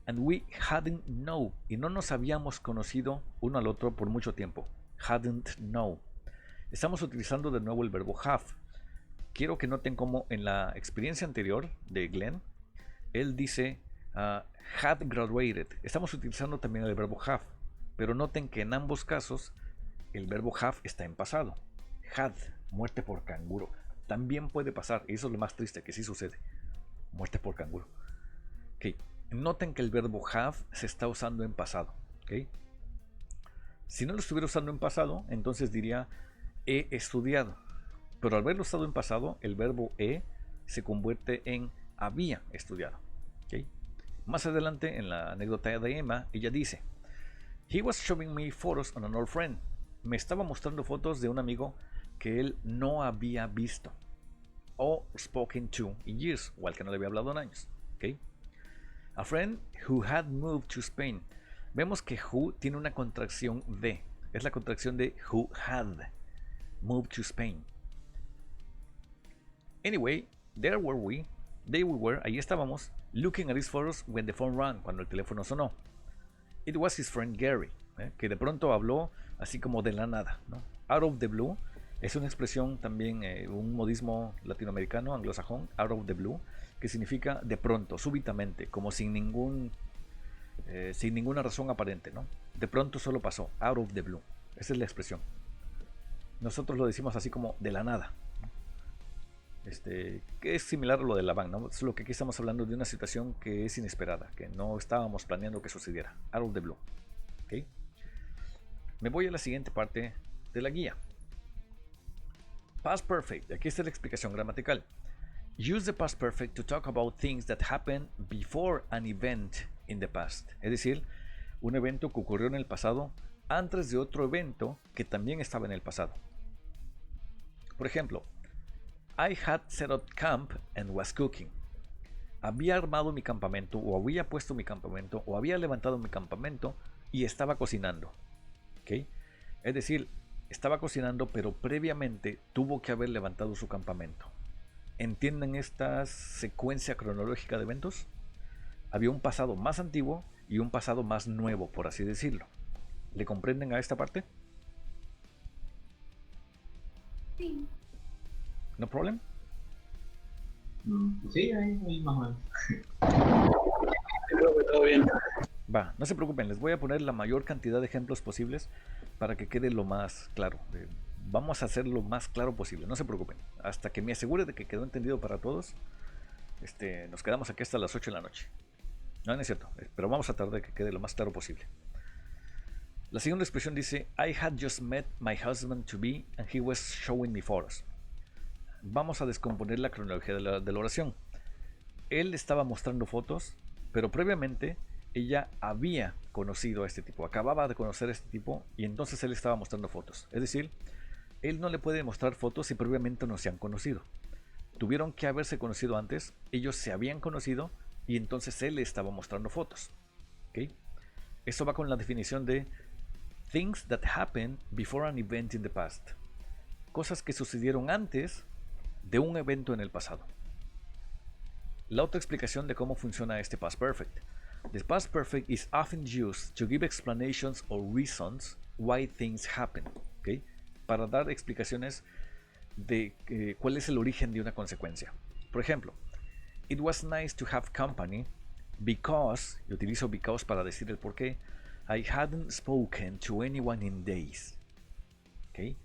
And we hadn't known, y no nos habíamos conocido uno al otro por mucho tiempo. Hadn't known. Estamos utilizando de nuevo el verbo have, quiero que noten cómo en la experiencia anterior de Glenn, él dice had graduated. Estamos utilizando también el verbo have, pero noten que en ambos casos el verbo have está en pasado. Had, muerte por canguro. También puede pasar, y eso es lo más triste, que sí sucede. Muerte por canguro. Okay. Noten que el verbo have se está usando en pasado. ¿Okay? Si no lo estuviera usando en pasado, entonces diría he estudiado. Pero al haberlo usado en pasado, el verbo he se convierte en había estudiado. ¿Okay? Más adelante, en la anécdota de Emma, ella dice: He was showing me photos on an old friend. Me estaba mostrando fotos de un amigo que él no había visto o spoken to in years, o al que no le había hablado en años. ¿Okay? A friend who had moved to Spain. Vemos que who tiene una contracción de. Es la contracción de who had moved to Spain. Anyway, there we were, ahí estábamos, looking at his photos when the phone rang, cuando el teléfono sonó. It was his friend Gary, que de pronto habló así como de la nada, ¿no? Out of the blue es una expresión también, un modismo latinoamericano, anglosajón, out of the blue, que significa de pronto, súbitamente, como sin ninguna razón aparente, ¿no? De pronto solo pasó, out of the blue. Esa es la expresión. Nosotros lo decimos así como de la nada. Que es similar a lo de la van, ¿no? Solo que aquí estamos hablando de una situación que es inesperada, que no estábamos planeando que sucediera. Out of the blue. ¿Okay? Me voy a la siguiente parte de la guía. Past perfect. Aquí está la explicación gramatical. Use the past perfect to talk about things that happened before an event in the past. Es decir, un evento que ocurrió en el pasado antes de otro evento que también estaba en el pasado. Por ejemplo, I had set up camp and was cooking. Había armado mi campamento, o había puesto mi campamento, o había levantado mi campamento y estaba cocinando. ¿Okay? Es decir, estaba cocinando, pero previamente tuvo que haber levantado su campamento. ¿Entienden esta secuencia cronológica de eventos? Había un pasado más antiguo y un pasado más nuevo, por así decirlo. ¿Le comprenden a esta parte? Sí. ¿No problem? Sí, ahí más o menos. Creo que todo bien. Va, no se preocupen, les voy a poner la mayor cantidad de ejemplos posibles para que quede lo más claro. Vamos a hacer lo más claro posible, no se preocupen. Hasta que me asegure de que quedó entendido para todos, nos quedamos aquí hasta las 8 de la noche. No, no es cierto, pero vamos a tratar de que quede lo más claro posible. La siguiente expresión dice: I had just met my husband to be and he was showing me photos. Vamos a descomponer la cronología de la oración. Él estaba mostrando fotos, pero previamente ella había conocido a este tipo, acababa de conocer a este tipo y entonces él estaba mostrando fotos. Es decir, él no le puede mostrar fotos si previamente no se han conocido. Tuvieron que haberse conocido antes, ellos se habían conocido y entonces él le estaba mostrando fotos. ¿Okay? Eso va con la definición de things that happened before an event in the past. Cosas que sucedieron antes de un evento en el pasado. La otra explicación de cómo funciona este past perfect. The past perfect is often used to give explanations or reasons why things happen. ¿Okay? Para dar explicaciones de cuál es el origen de una consecuencia. Por ejemplo, it was nice to have company because, y utilizo because para decir el porqué, I hadn't spoken to anyone in days. ¿Okay?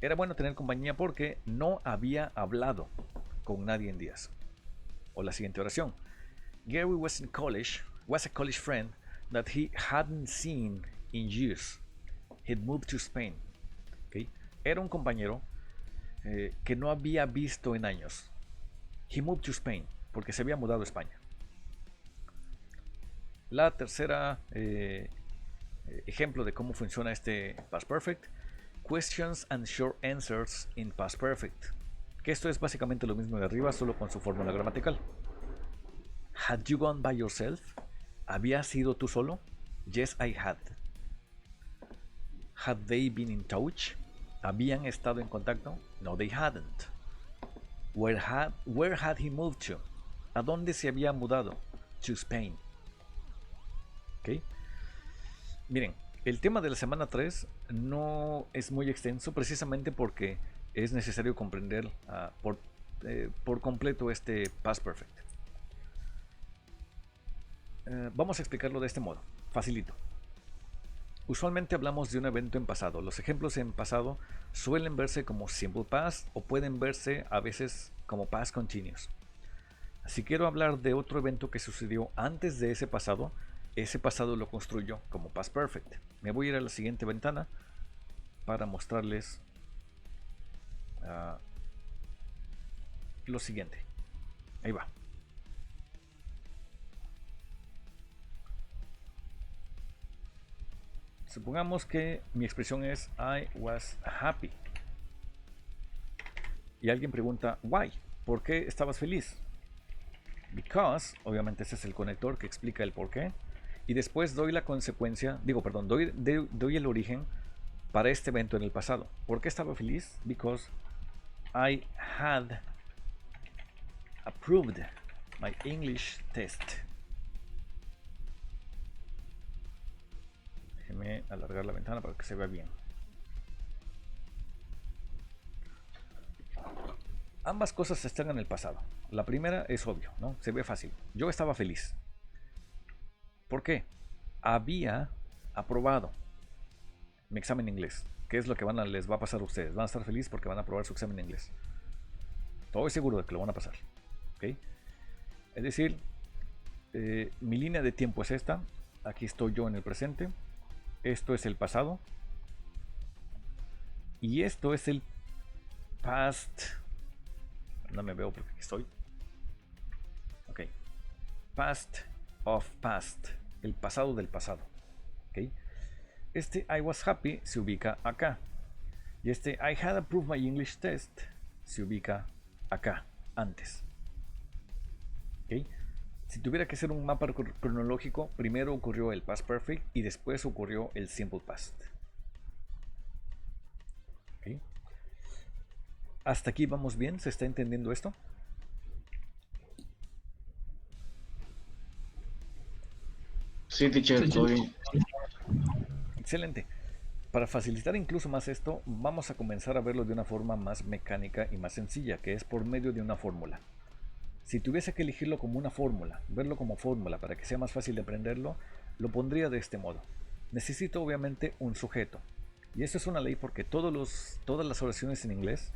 Era bueno tener compañía porque no había hablado con nadie en días. O la siguiente oración. Gary was a college friend that he hadn't seen in years. He'd moved to Spain. ¿Okay? Era un compañero que no había visto en años. He moved to Spain, porque se había mudado a España. La tercera ejemplo de cómo funciona este past perfect. Questions and short answers in past perfect. Que esto es básicamente lo mismo de arriba, solo con su fórmula gramatical. Had you gone by yourself? ¿Habías ido tú solo? Yes, I had. Had they been in touch? ¿Habían estado en contacto? No, they hadn't. Where had he moved to? ¿A dónde se había mudado? To Spain. ¿Ok? Miren, el tema de la semana 3 no es muy extenso precisamente porque es necesario comprender por completo este past perfect. Vamos a explicarlo de este modo, facilito. Usualmente hablamos de un evento en pasado. Los ejemplos en pasado suelen verse como simple past o pueden verse a veces como past continuous. Si quiero hablar de otro evento que sucedió antes de ese pasado lo construyo como past perfect. Me voy a ir a la siguiente ventana para mostrarles lo siguiente. Ahí va. Supongamos que mi expresión es I was happy. Y alguien pregunta, why? ¿Por qué estabas feliz? Because, obviamente ese es el conector que explica el por qué. Y después doy la consecuencia, doy el origen para este evento en el pasado. ¿Por qué estaba feliz? Because I had approved my English test. Déjeme alargar la ventana para que se vea bien. Ambas cosas están en el pasado. La primera es obvio, ¿no? Se ve fácil. Yo estaba feliz. ¿Por qué? Había aprobado mi examen de inglés. ¿Qué es lo que les va a pasar a ustedes? Van a estar felices porque van a aprobar su examen de inglés. Estoy seguro de que lo van a pasar. ¿Okay? Es decir, mi línea de tiempo es esta. Aquí estoy yo en el presente. Esto es el pasado. Y esto es el past. No me veo porque aquí estoy. Ok. Past of past. El pasado del pasado. Ok. Este I was happy se ubica acá. Y este I had approved my English test se ubica acá, antes. Ok. Si tuviera que hacer un mapa cronológico, primero ocurrió el past perfect y después ocurrió el simple past. Okay. ¿Hasta aquí vamos bien? ¿Se está entendiendo esto? Sí, teacher, todo bien. Excelente. Para facilitar incluso más esto, vamos a comenzar a verlo de una forma más mecánica y más sencilla, que es por medio de una fórmula. Si tuviese que elegirlo como una fórmula, verlo como fórmula para que sea más fácil de aprenderlo, lo pondría de este modo. Necesito obviamente un sujeto. Y esto es una ley porque todas las oraciones en inglés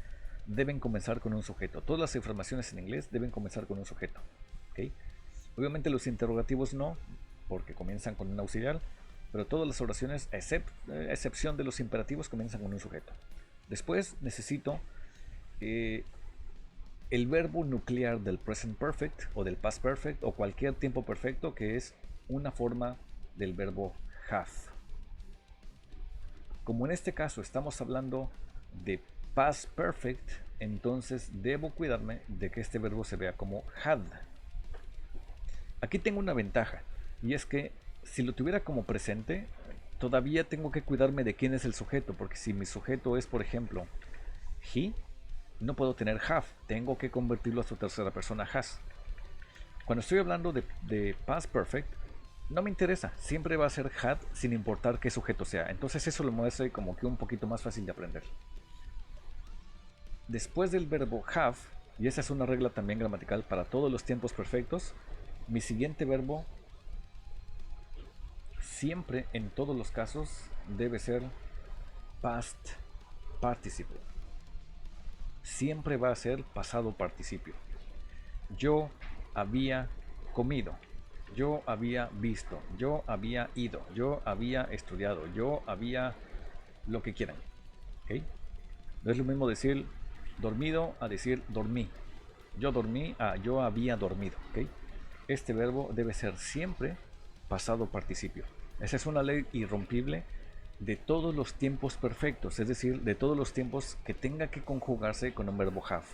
deben comenzar con un sujeto. Todas las informaciones en inglés deben comenzar con un sujeto. ¿Okay? Obviamente los interrogativos no, porque comienzan con un auxiliar, pero todas las oraciones, a excepción de los imperativos, comienzan con un sujeto. Después necesito el verbo nuclear del present perfect o del past perfect o cualquier tiempo perfecto, que es una forma del verbo have. Como en este caso estamos hablando de past perfect, entonces debo cuidarme de que este verbo se vea como had. Aquí tengo una ventaja, y es que si lo tuviera como presente, todavía tengo que cuidarme de quién es el sujeto, porque si mi sujeto es, por ejemplo, he, no puedo tener have, tengo que convertirlo a su tercera persona has. Cuando estoy hablando de past perfect, no me interesa, siempre va a ser had sin importar qué sujeto sea. Entonces eso lo muestra como que un poquito más fácil de aprender. Después del verbo have, y esa es una regla también gramatical para todos los tiempos perfectos, mi siguiente verbo siempre en todos los casos debe ser past participle. Siempre va a ser pasado participio. Yo había comido, yo había visto, yo había ido, yo había estudiado, yo había lo que quieran. ¿Okay? No es lo mismo decir dormido a decir dormí. Yo dormí a yo había dormido. ¿Okay? Este verbo debe ser siempre pasado participio. Esa es una ley irrompible de todos los tiempos perfectos, es decir, de todos los tiempos que tenga que conjugarse con un verbo have.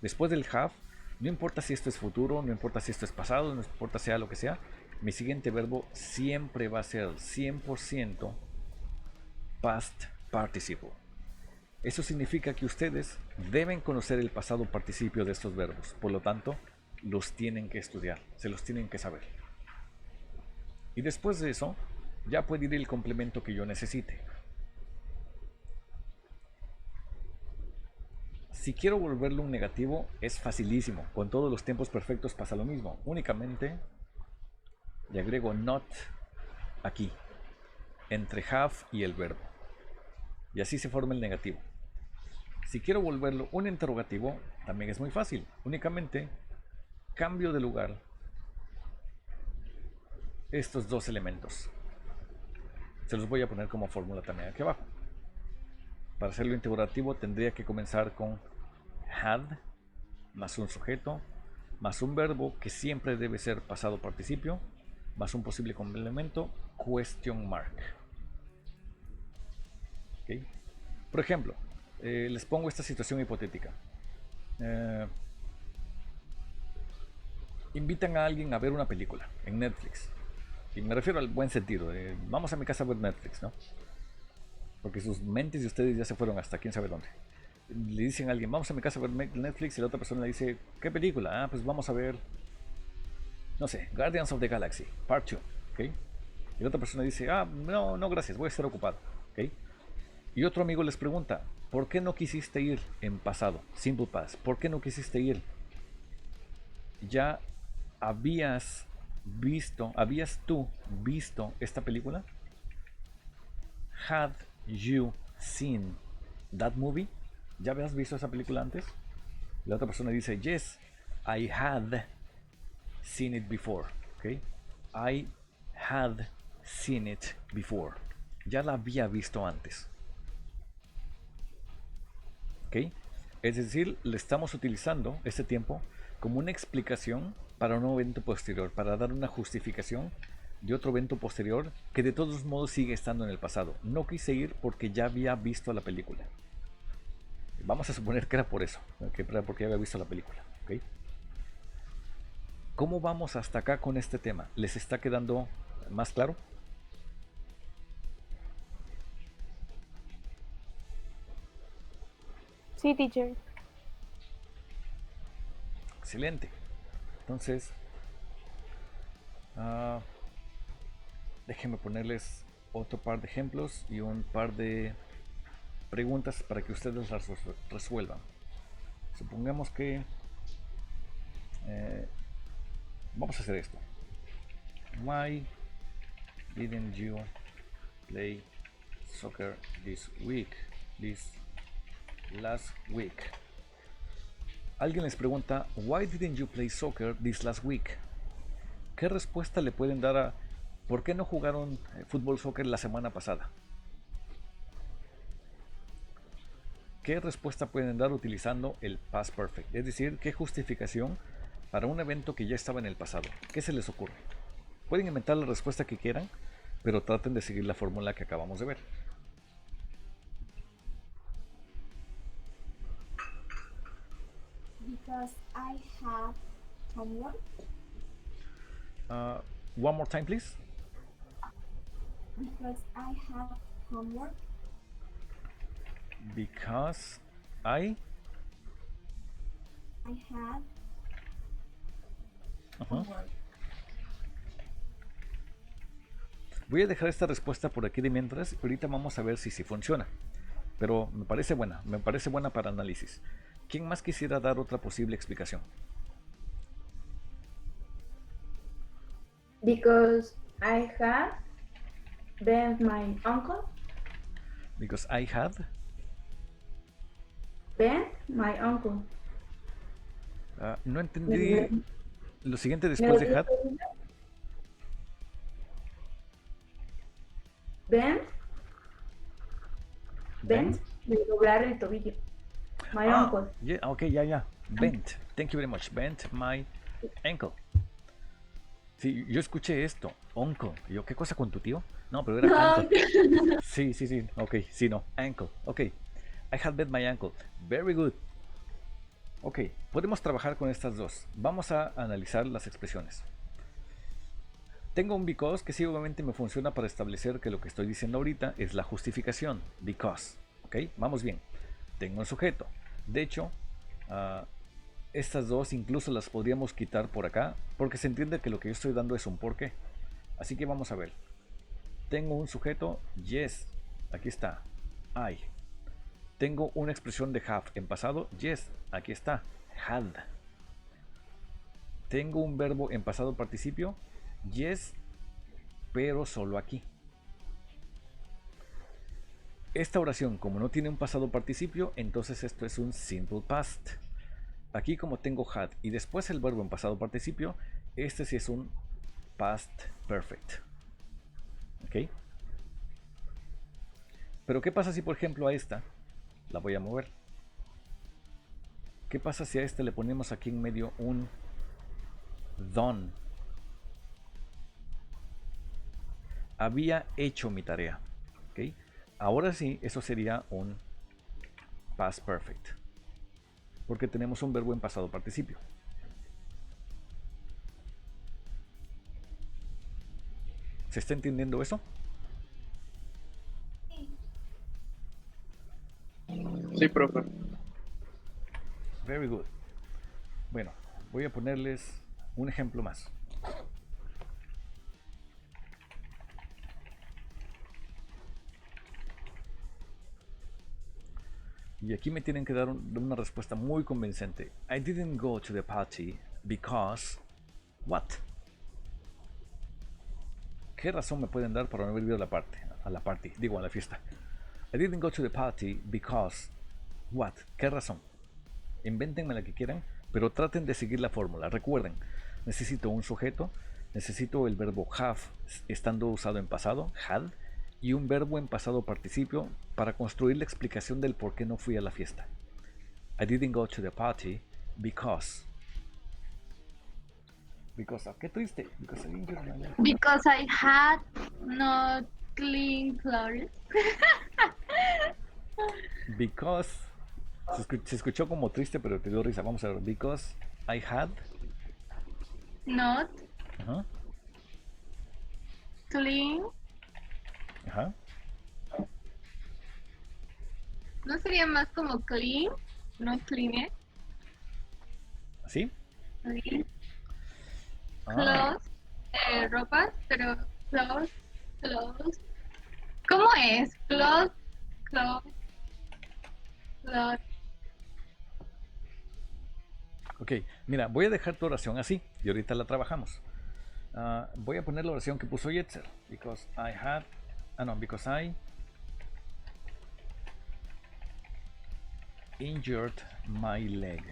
Después del have, no importa si esto es futuro, no importa si esto es pasado, no importa sea lo que sea, mi siguiente verbo siempre va a ser 100% past participle. Eso significa que ustedes deben conocer el pasado participio de estos verbos, por lo tanto, los tienen que estudiar, se los tienen que saber. Y después de eso, ya puede ir el complemento que yo necesite. Si quiero volverlo un negativo, es facilísimo. Con todos los tiempos perfectos pasa lo mismo. Únicamente le agrego not aquí, entre have y el verbo. Y así se forma el negativo. Si quiero volverlo un interrogativo, también es muy fácil. Únicamente cambio de lugar estos dos elementos. Se los voy a poner como fórmula también aquí abajo. Para hacerlo interrogativo tendría que comenzar con had más un sujeto más un verbo que siempre debe ser pasado participio más un posible complemento question mark. ¿Okay? Por ejemplo, les pongo esta situación hipotética. Invitan a alguien a ver una película en Netflix. Y me refiero al buen sentido. Vamos a mi casa a ver Netflix, ¿no? Porque sus mentes de ustedes ya se fueron hasta quién sabe dónde. Le dicen a alguien, vamos a mi casa a ver Netflix, y la otra persona le dice, ¿qué película? Ah, pues vamos a ver, no sé, Guardians of the Galaxy, Part 2, ¿ok? Y la otra persona dice, ah, no, no gracias, voy a estar ocupado, ¿ok? Y otro amigo les pregunta, ¿por qué no quisiste ir en pasado? Simple past, ¿por qué no quisiste ir? ¿Ya habías tú visto esta película? Had you seen that movie? ¿Ya habías visto esa película antes? La otra persona dice, yes, I had seen it before. ¿Okay? I had seen it before. Ya la había visto antes. ¿Okay? Es decir, le estamos utilizando este tiempo como una explicación para un evento posterior, para dar una justificación de otro evento posterior que de todos modos sigue estando en el pasado. No quise ir porque ya había visto la película. Vamos a suponer que era por eso, que era porque había visto la película. ¿Okay? ¿Cómo vamos hasta acá con este tema? ¿Les está quedando más claro? Sí, teacher. Excelente. Entonces, déjenme ponerles otro par de ejemplos y un par de preguntas para que ustedes las resuelvan. Supongamos que vamos a hacer esto. Why didn't you play soccer this last week? Alguien les pregunta, why didn't you play soccer this last week? ¿Qué respuesta le pueden dar a por qué no jugaron fútbol soccer la semana pasada? ¿Qué respuesta pueden dar utilizando el past perfect? Es decir, ¿qué justificación para un evento que ya estaba en el pasado? ¿Qué se les ocurre? Pueden inventar la respuesta que quieran, pero traten de seguir la fórmula que acabamos de ver. Because I have homework. One more time, please. Because I have homework. Because I have homework. Voy a dejar esta respuesta por aquí de mientras. Ahorita vamos a ver si funciona. Pero me parece buena para análisis. ¿Quién más quisiera dar otra posible explicación? Because I had been my uncle. Because I had Ben, my uncle. no entendí lo siguiente después de had. Ben, de doblar el tobillo. My uncle. Yeah, okay, ya. Bent. Thank you very much. Bent my ankle. Sí, yo escuché esto. Uncle. Y yo, ¿qué cosa con tu tío? No, pero era ankle. Sí. Ok, sí, no. Ankle. Ok. I had bent my ankle. Very good. Ok, podemos trabajar con estas dos. Vamos a analizar las expresiones. Tengo un because que sí obviamente me funciona para establecer que lo que estoy diciendo ahorita es la justificación. Because. Ok, vamos bien. Tengo un sujeto. De hecho, estas dos incluso las podríamos quitar por acá porque se entiende que lo que yo estoy dando es un porqué. Así que vamos a ver. Tengo un sujeto, yes, aquí está, I. Tengo una expresión de have en pasado. Yes, aquí está. Had. Tengo un verbo en pasado participio. Yes, pero solo aquí. Esta oración, como no tiene un pasado participio, entonces esto es un simple past. Aquí como tengo had y después el verbo en pasado participio, este sí es un past perfect. ¿Ok? Pero ¿qué pasa si por ejemplo a esta la voy a mover? ¿Qué pasa si a esta le ponemos aquí en medio un done? Había hecho mi tarea. ¿Ok? Ahora sí, eso sería un past perfect. Porque tenemos un verbo en pasado participio. ¿Se está entendiendo eso? Sí, profe. Very good. Bueno, voy a ponerles un ejemplo más. Y aquí me tienen que dar una respuesta muy convincente. I didn't go to the party because... What? ¿Qué razón me pueden dar para no haber ido a la party? Digo, a la fiesta. I didn't go to the party because... What? ¿Qué razón? Invéntenme la que quieran, pero traten de seguir la fórmula. Recuerden, necesito un sujeto, necesito el verbo have estando usado en pasado, had, y un verbo en pasado participio para construir la explicación del por qué no fui a la fiesta. I didn't go to the party because... qué triste. Because I didn't get my life. Because I had not clean clothes. Because... Se escuchó como triste, pero te dio risa. Vamos a ver. Because I had... Not Ajá. clean. Ajá. ¿No sería más como clean? No clean, ¿Así? clean. Ah, Clothes, ropa, pero clothes. ¿Cómo es? Clothes. ok, mira, voy a dejar tu oración así y ahorita la trabajamos. Voy a poner la oración que puso Yetzer. Because I injured my leg.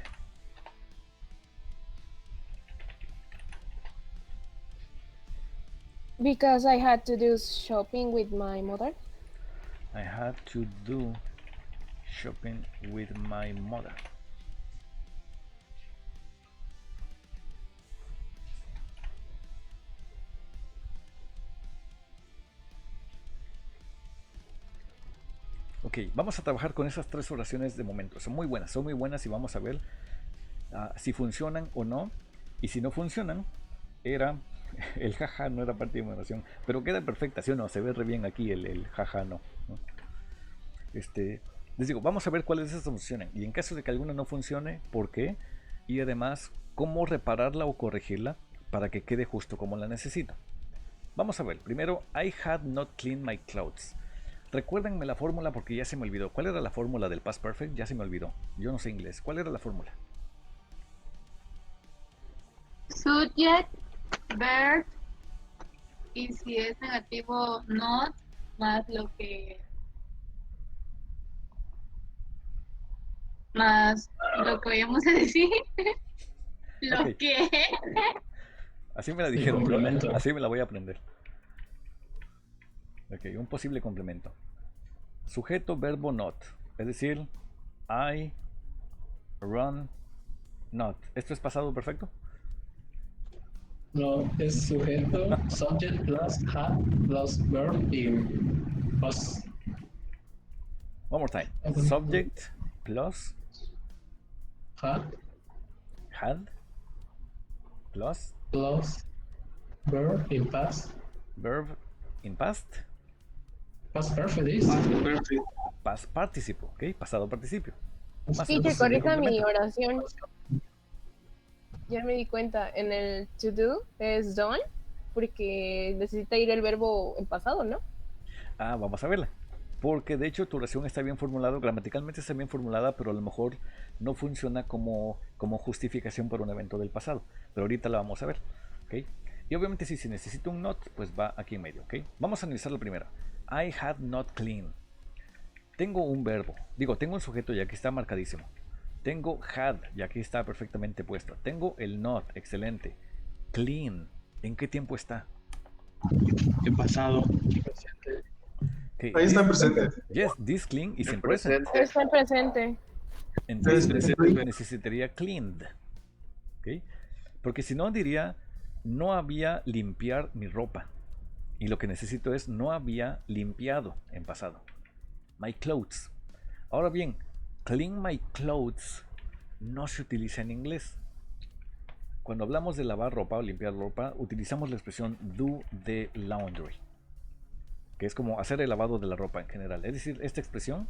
Because I had to do shopping with my mother. I had to do shopping with my mother. Ok, vamos a trabajar con esas tres oraciones de momento. Son muy buenas y vamos a ver si funcionan o no. Y si no funcionan, el jaja no era parte de mi oración, pero queda perfecta, ¿sí o no? Se ve re bien aquí el jaja no. Les digo, vamos a ver cuáles de esas funcionan. Y en caso de que alguna no funcione, ¿por qué? Y además, cómo repararla o corregirla para que quede justo como la necesito. Vamos a ver, primero, I had not cleaned my clothes. Recuérdenme la fórmula porque ya se me olvidó. ¿Cuál era la fórmula del past perfect? Ya se me olvidó. Yo no sé inglés. ¿Cuál era la fórmula? Subject, verb, y si es negativo, not, más lo que vayamos a decir. Lo Ok. que Así me la El dijeron. complemento. Así me la voy a aprender. Ok, un posible complemento. Sujeto, verbo, not. Es decir, I run not. ¿Esto es pasado perfecto? No, es sujeto, subject plus had plus verb y past. One more time. Subject plus Had had plus plus verb in past. verb in past. Past perfect is. Past participle, ¿ok? Pasado participio. Más Sí, el que posible corrija mi complemento. oración. Ya me di cuenta, en el to do es done, porque necesita ir el verbo en pasado, ¿no? Vamos a verla. porque de hecho tu oración está bien formulada, gramaticalmente está bien formulada, pero a lo mejor no funciona como justificación para un evento del pasado. Pero ahorita la vamos a ver, ¿ok? Y obviamente si necesito un not, pues va aquí en medio, ¿ok? Vamos a analizar la primera. I had not clean. Tengo un verbo, tengo un sujeto y aquí está marcadísimo. Tengo had y aquí está perfectamente puesto. Tengo el not, excelente. Clean, ¿en qué tiempo está? En pasado. Okay. Ahí está en presente. Yes, this clean is En in present. presente. Está en presente. Entonces necesitaría cleaned. ¿Okay? Porque si no diría no había limpiar mi ropa. Y lo que necesito es no había limpiado en pasado. My clothes. Ahora bien, clean my clothes no se utiliza en inglés. Cuando hablamos de lavar ropa o limpiar ropa, utilizamos la expresión do the laundry, que es como hacer el lavado de la ropa en general. Es decir, esta expresión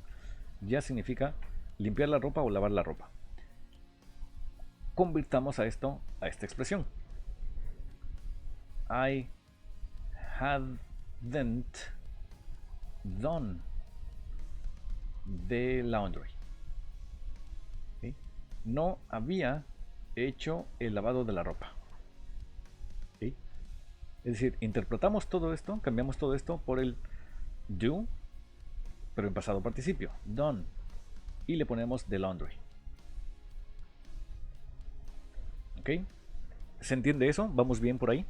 ya significa limpiar la ropa o lavar la ropa. Convirtamos a esta expresión. I hadn't done the laundry. ¿Sí? No había hecho el lavado de la ropa. ¿Sí? Es decir, interpretamos todo esto, cambiamos todo esto por el do, pero en pasado participio, done, y le ponemos the laundry. ¿Ok? ¿Se entiende eso? ¿Vamos bien por ahí?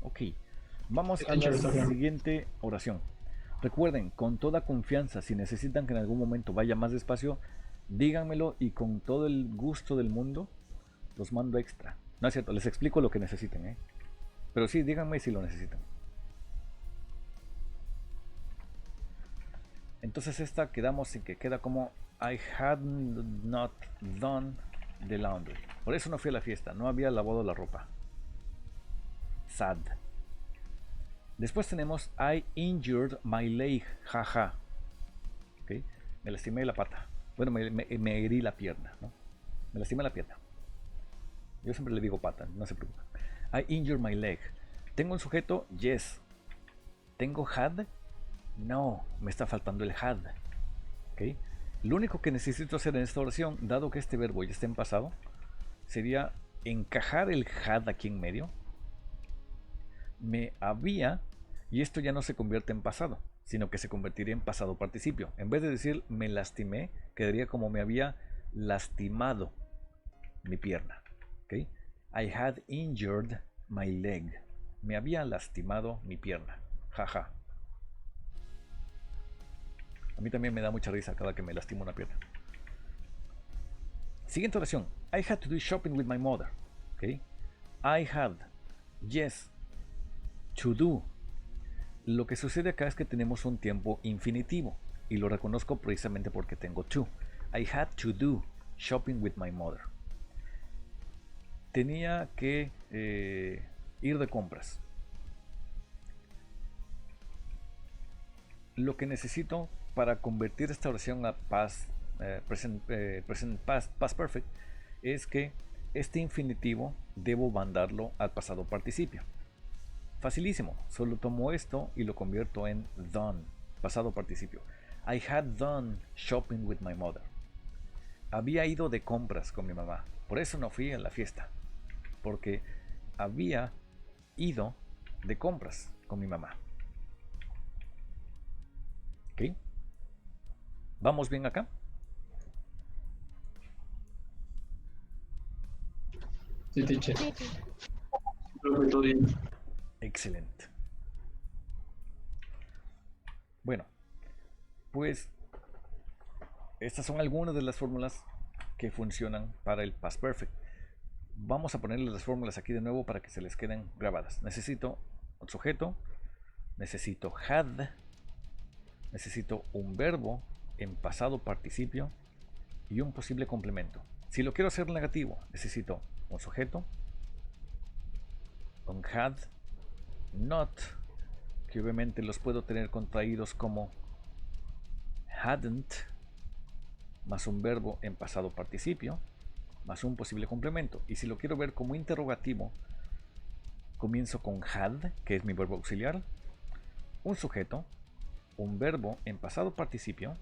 Ok, vamos a la siguiente oración. Recuerden, con toda confianza, si necesitan que en algún momento vaya más despacio, díganmelo y con todo el gusto del mundo los mando extra. No es cierto, les explico lo que necesiten, ¿eh? Pero sí, díganme si lo necesitan. Entonces esta quedamos en que queda como I had not done the laundry. Por eso no fui a la fiesta, no había lavado la ropa. Sad. Después tenemos I injured my leg, jaja. ¿Okay? Me lastimé la pata. Bueno, me herí la pierna, ¿no? Me lastimé la pierna. Yo siempre le digo pata, no se preocupen. I injured my leg. ¿Tengo un sujeto? Yes. ¿Tengo had? No, me está faltando el had. ¿Okay? Lo único que necesito hacer en esta oración, dado que este verbo ya está en pasado, sería encajar el had aquí en medio. Me había, y esto ya no se convierte en pasado, sino que se convertiría en pasado participio. En vez de decir me lastimé, quedaría como me había lastimado mi pierna. ¿Okay? I had injured my leg. Me había lastimado mi pierna. Jaja. A mí también me da mucha risa cada que me lastimo una pierna. Siguiente oración. I had to do shopping with my mother. ¿Okay? I had. Yes. To do. Lo que sucede acá es que tenemos un tiempo infinitivo y lo reconozco precisamente porque tengo to. I had to do shopping with my mother. Tenía que ir de compras. Lo que necesito para convertir esta oración a past perfect es que este infinitivo debo mandarlo al pasado participio. Facilísimo, solo tomo esto y lo convierto en done, pasado participio. I had done shopping with my mother. Había ido de compras con mi mamá, por eso no fui a la fiesta, porque había ido de compras con mi mamá. ¿Ok? ¿Vamos bien acá? Sí, teacher. Sí, sí. Creo que todo bien. Excelente. Bueno, pues estas son algunas de las fórmulas que funcionan para el past perfect. Vamos a ponerle las fórmulas aquí de nuevo para que se les queden grabadas. Necesito un sujeto, necesito had, necesito un verbo en pasado participio y un posible complemento. Si lo quiero hacer negativo, necesito un sujeto, un had, not, que obviamente los puedo tener contraídos como hadn't, más un verbo en pasado participio, más un posible complemento. Y si lo quiero ver como interrogativo, comienzo con had, que es mi verbo auxiliar, un sujeto, un verbo en pasado participio,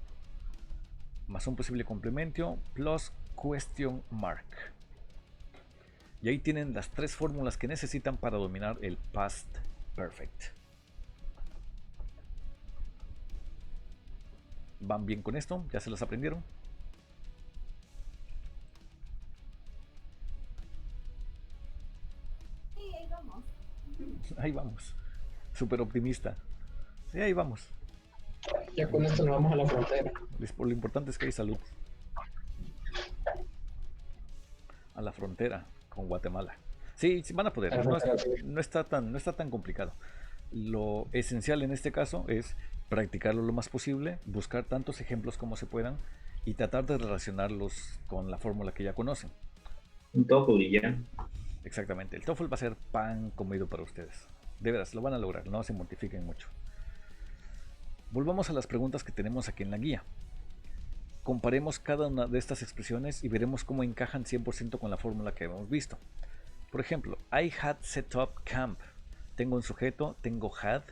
más un posible complemento, plus question mark. Y ahí tienen las 3 fórmulas que necesitan para dominar el past perfect. ¿Van bien con esto? ¿Ya se las aprendieron? Sí, ahí vamos. Ahí vamos. Súper optimista. Sí, ahí vamos. Ya con esto nos vamos a la frontera. Lo importante es que hay salud. A la frontera con Guatemala. Sí, sí, van a poder. No está tan complicado. Lo esencial en este caso es practicarlo lo más posible, buscar tantos ejemplos como se puedan y tratar de relacionarlos con la fórmula que ya conocen. Un TOEFL y ya. Exactamente. El TOEFL va a ser pan comido para ustedes. De veras, lo van a lograr. No se mortifiquen mucho. Volvamos a las preguntas que tenemos aquí en la guía. Comparemos cada una de estas expresiones y veremos cómo encajan 100% con la fórmula que hemos visto. Por ejemplo, I had set up camp. Tengo un sujeto, tengo had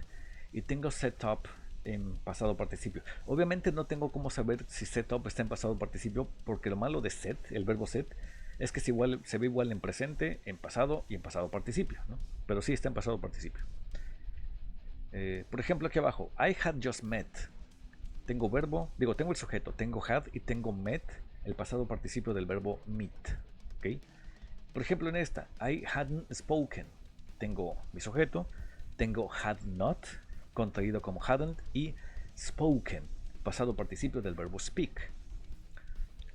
y tengo set up en pasado participio. Obviamente no tengo cómo saber si set up está en pasado participio, porque lo malo de set, el verbo set, es que se ve igual en presente, en pasado y en pasado participio, ¿no? Pero sí está en pasado participio. Por ejemplo, aquí abajo, I had just met. Tengo tengo el sujeto, tengo had y tengo met, el pasado participio del verbo meet. ¿Okay? Por ejemplo, en esta, I hadn't spoken. Tengo mi sujeto, tengo had not, contraído como hadn't, y spoken, pasado participio del verbo speak.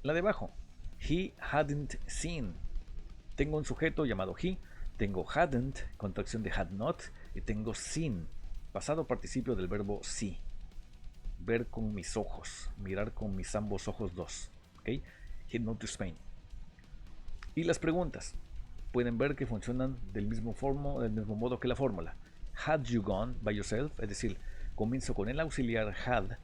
La de abajo, he hadn't seen. Tengo un sujeto llamado he, tengo hadn't, contracción de had not, y tengo seen, pasado participio del verbo see. Ver con mis ojos, mirar con mis ambos ojos dos. ¿Okay? He not to Spain. Y las preguntas, pueden ver que funcionan del mismo modo que la fórmula. Had you gone by yourself, es decir, comienzo con el auxiliar had,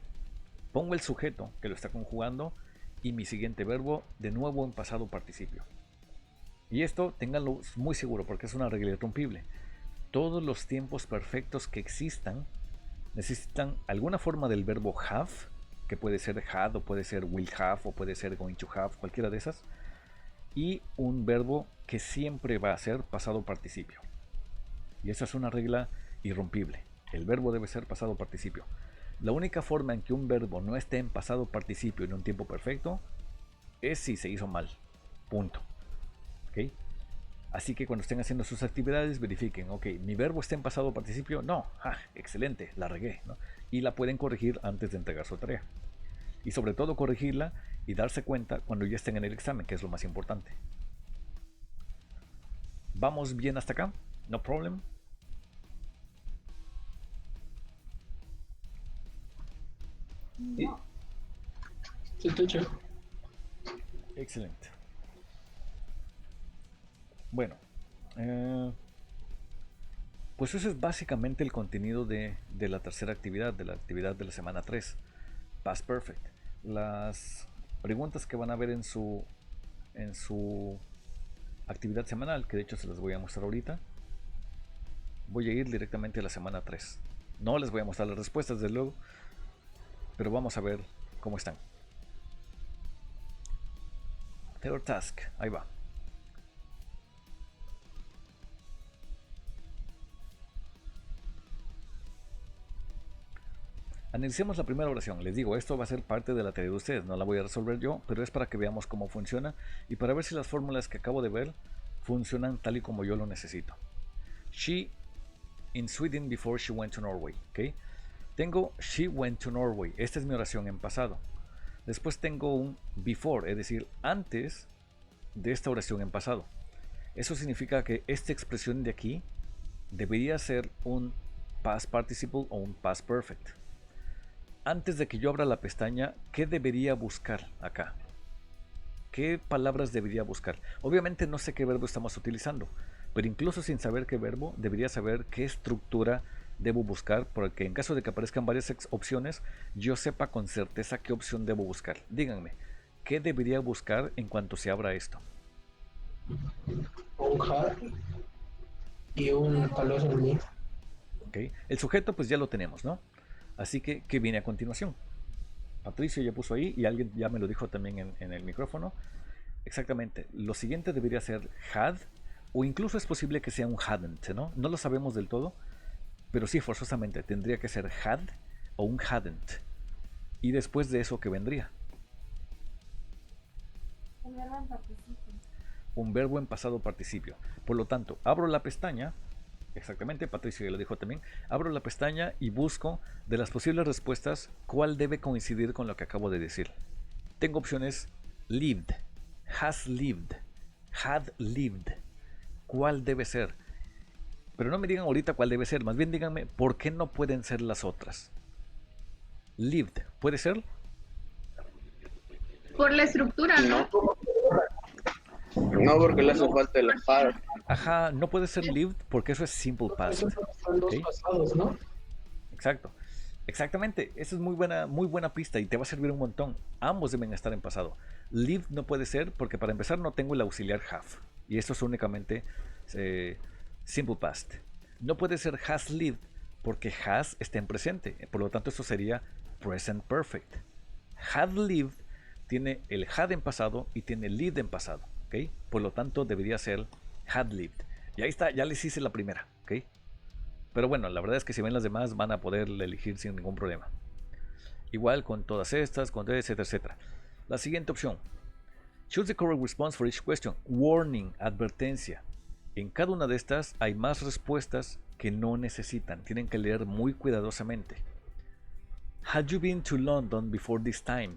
pongo el sujeto que lo está conjugando y mi siguiente verbo de nuevo en pasado participio. Y esto ténganlo muy seguro porque es una regla irrompible. Todos los tiempos perfectos que existan necesitan alguna forma del verbo have, que puede ser had o puede ser will have o puede ser going to have, cualquiera de esas, y un verbo que siempre va a ser pasado participio. Y esa es una regla irrompible. El verbo debe ser pasado participio. La única forma en que un verbo no esté en pasado participio en un tiempo perfecto es si se hizo mal. Punto. ¿Okay? Así que cuando estén haciendo sus actividades verifiquen, ok, mi verbo está en pasado participio, no, excelente, la regué, ¿no? Y la pueden corregir antes de entregar su tarea. Y sobre todo corregirla y darse cuenta cuando ya estén en el examen, que es lo más importante. ¿Vamos bien hasta acá? No problem. No. Sí, teacher. Excelente. Bueno, pues eso es básicamente el contenido de la tercera actividad, de la actividad de la semana 3, Past Perfect. Las preguntas que van a ver en su actividad semanal, que de hecho se las voy a mostrar ahorita, voy a ir directamente a la semana 3. No les voy a mostrar las respuestas, desde luego, pero vamos a ver cómo están. Third task, ahí va. Analicemos la primera oración. Les digo, esto va a ser parte de la tarea de ustedes, no la voy a resolver yo, pero es para que veamos cómo funciona y para ver si las fórmulas que acabo de ver funcionan tal y como yo lo necesito. She in Sweden before she went to Norway. ¿Okay? Tengo she went to Norway. Esta es mi oración en pasado. Después tengo un before, es decir, antes de esta oración en pasado. Eso significa que esta expresión de aquí debería ser un past participle o un past perfect. Antes de que yo abra la pestaña, ¿qué debería buscar acá? ¿Qué palabras debería buscar? Obviamente no sé qué verbo estamos utilizando, pero incluso sin saber qué verbo, debería saber qué estructura debo buscar, porque en caso de que aparezcan varias opciones, yo sepa con certeza qué opción debo buscar. Díganme, ¿qué debería buscar en cuanto se abra esto? Un had. y un palo mí. ¿Ok? El sujeto pues ya lo tenemos, ¿no? Así que, ¿qué viene a continuación? Patricio ya puso ahí y alguien ya me lo dijo también en el micrófono. Exactamente. Lo siguiente debería ser had, o incluso es posible que sea un hadn't, ¿no? No lo sabemos del todo, pero sí forzosamente tendría que ser had o un hadn't. Y después de eso, ¿qué vendría? El verbo en participio. Un verbo en pasado participio. Por lo tanto, abro la pestaña. Exactamente, Patricio ya lo dijo también. Abro la pestaña y busco de las posibles respuestas cuál debe coincidir con lo que acabo de decir. Tengo opciones lived, has lived, had lived. ¿Cuál debe ser? Pero no me digan ahorita cuál debe ser, más bien díganme por qué no pueden ser las otras. Lived, ¿puede ser? Por la estructura, ¿no? No, porque le hace falta el had. Ajá, no puede ser lived porque eso es simple past. Son dos ¿Ok? pasados, ¿no? Exacto. Exactamente. Esa es muy buena pista y te va a servir un montón. Ambos deben estar en pasado. Lived no puede ser porque para empezar no tengo el auxiliar have. Y esto es únicamente simple past. No puede ser has lived porque has está en presente. Por lo tanto, esto sería present perfect. Had lived tiene el had en pasado y tiene lived en pasado. ¿Ok? Por lo tanto, debería ser had lived. Y ahí está, ya les hice la primera. ¿Ok? Pero bueno, la verdad es que si ven las demás van a poder elegir sin ningún problema. Igual con todas estas, con etcétera, etcétera. La siguiente opción. Choose the correct response for each question. Warning, advertencia. En cada una de estas hay más respuestas que no necesitan. Tienen que leer muy cuidadosamente. Had you been to London before this time?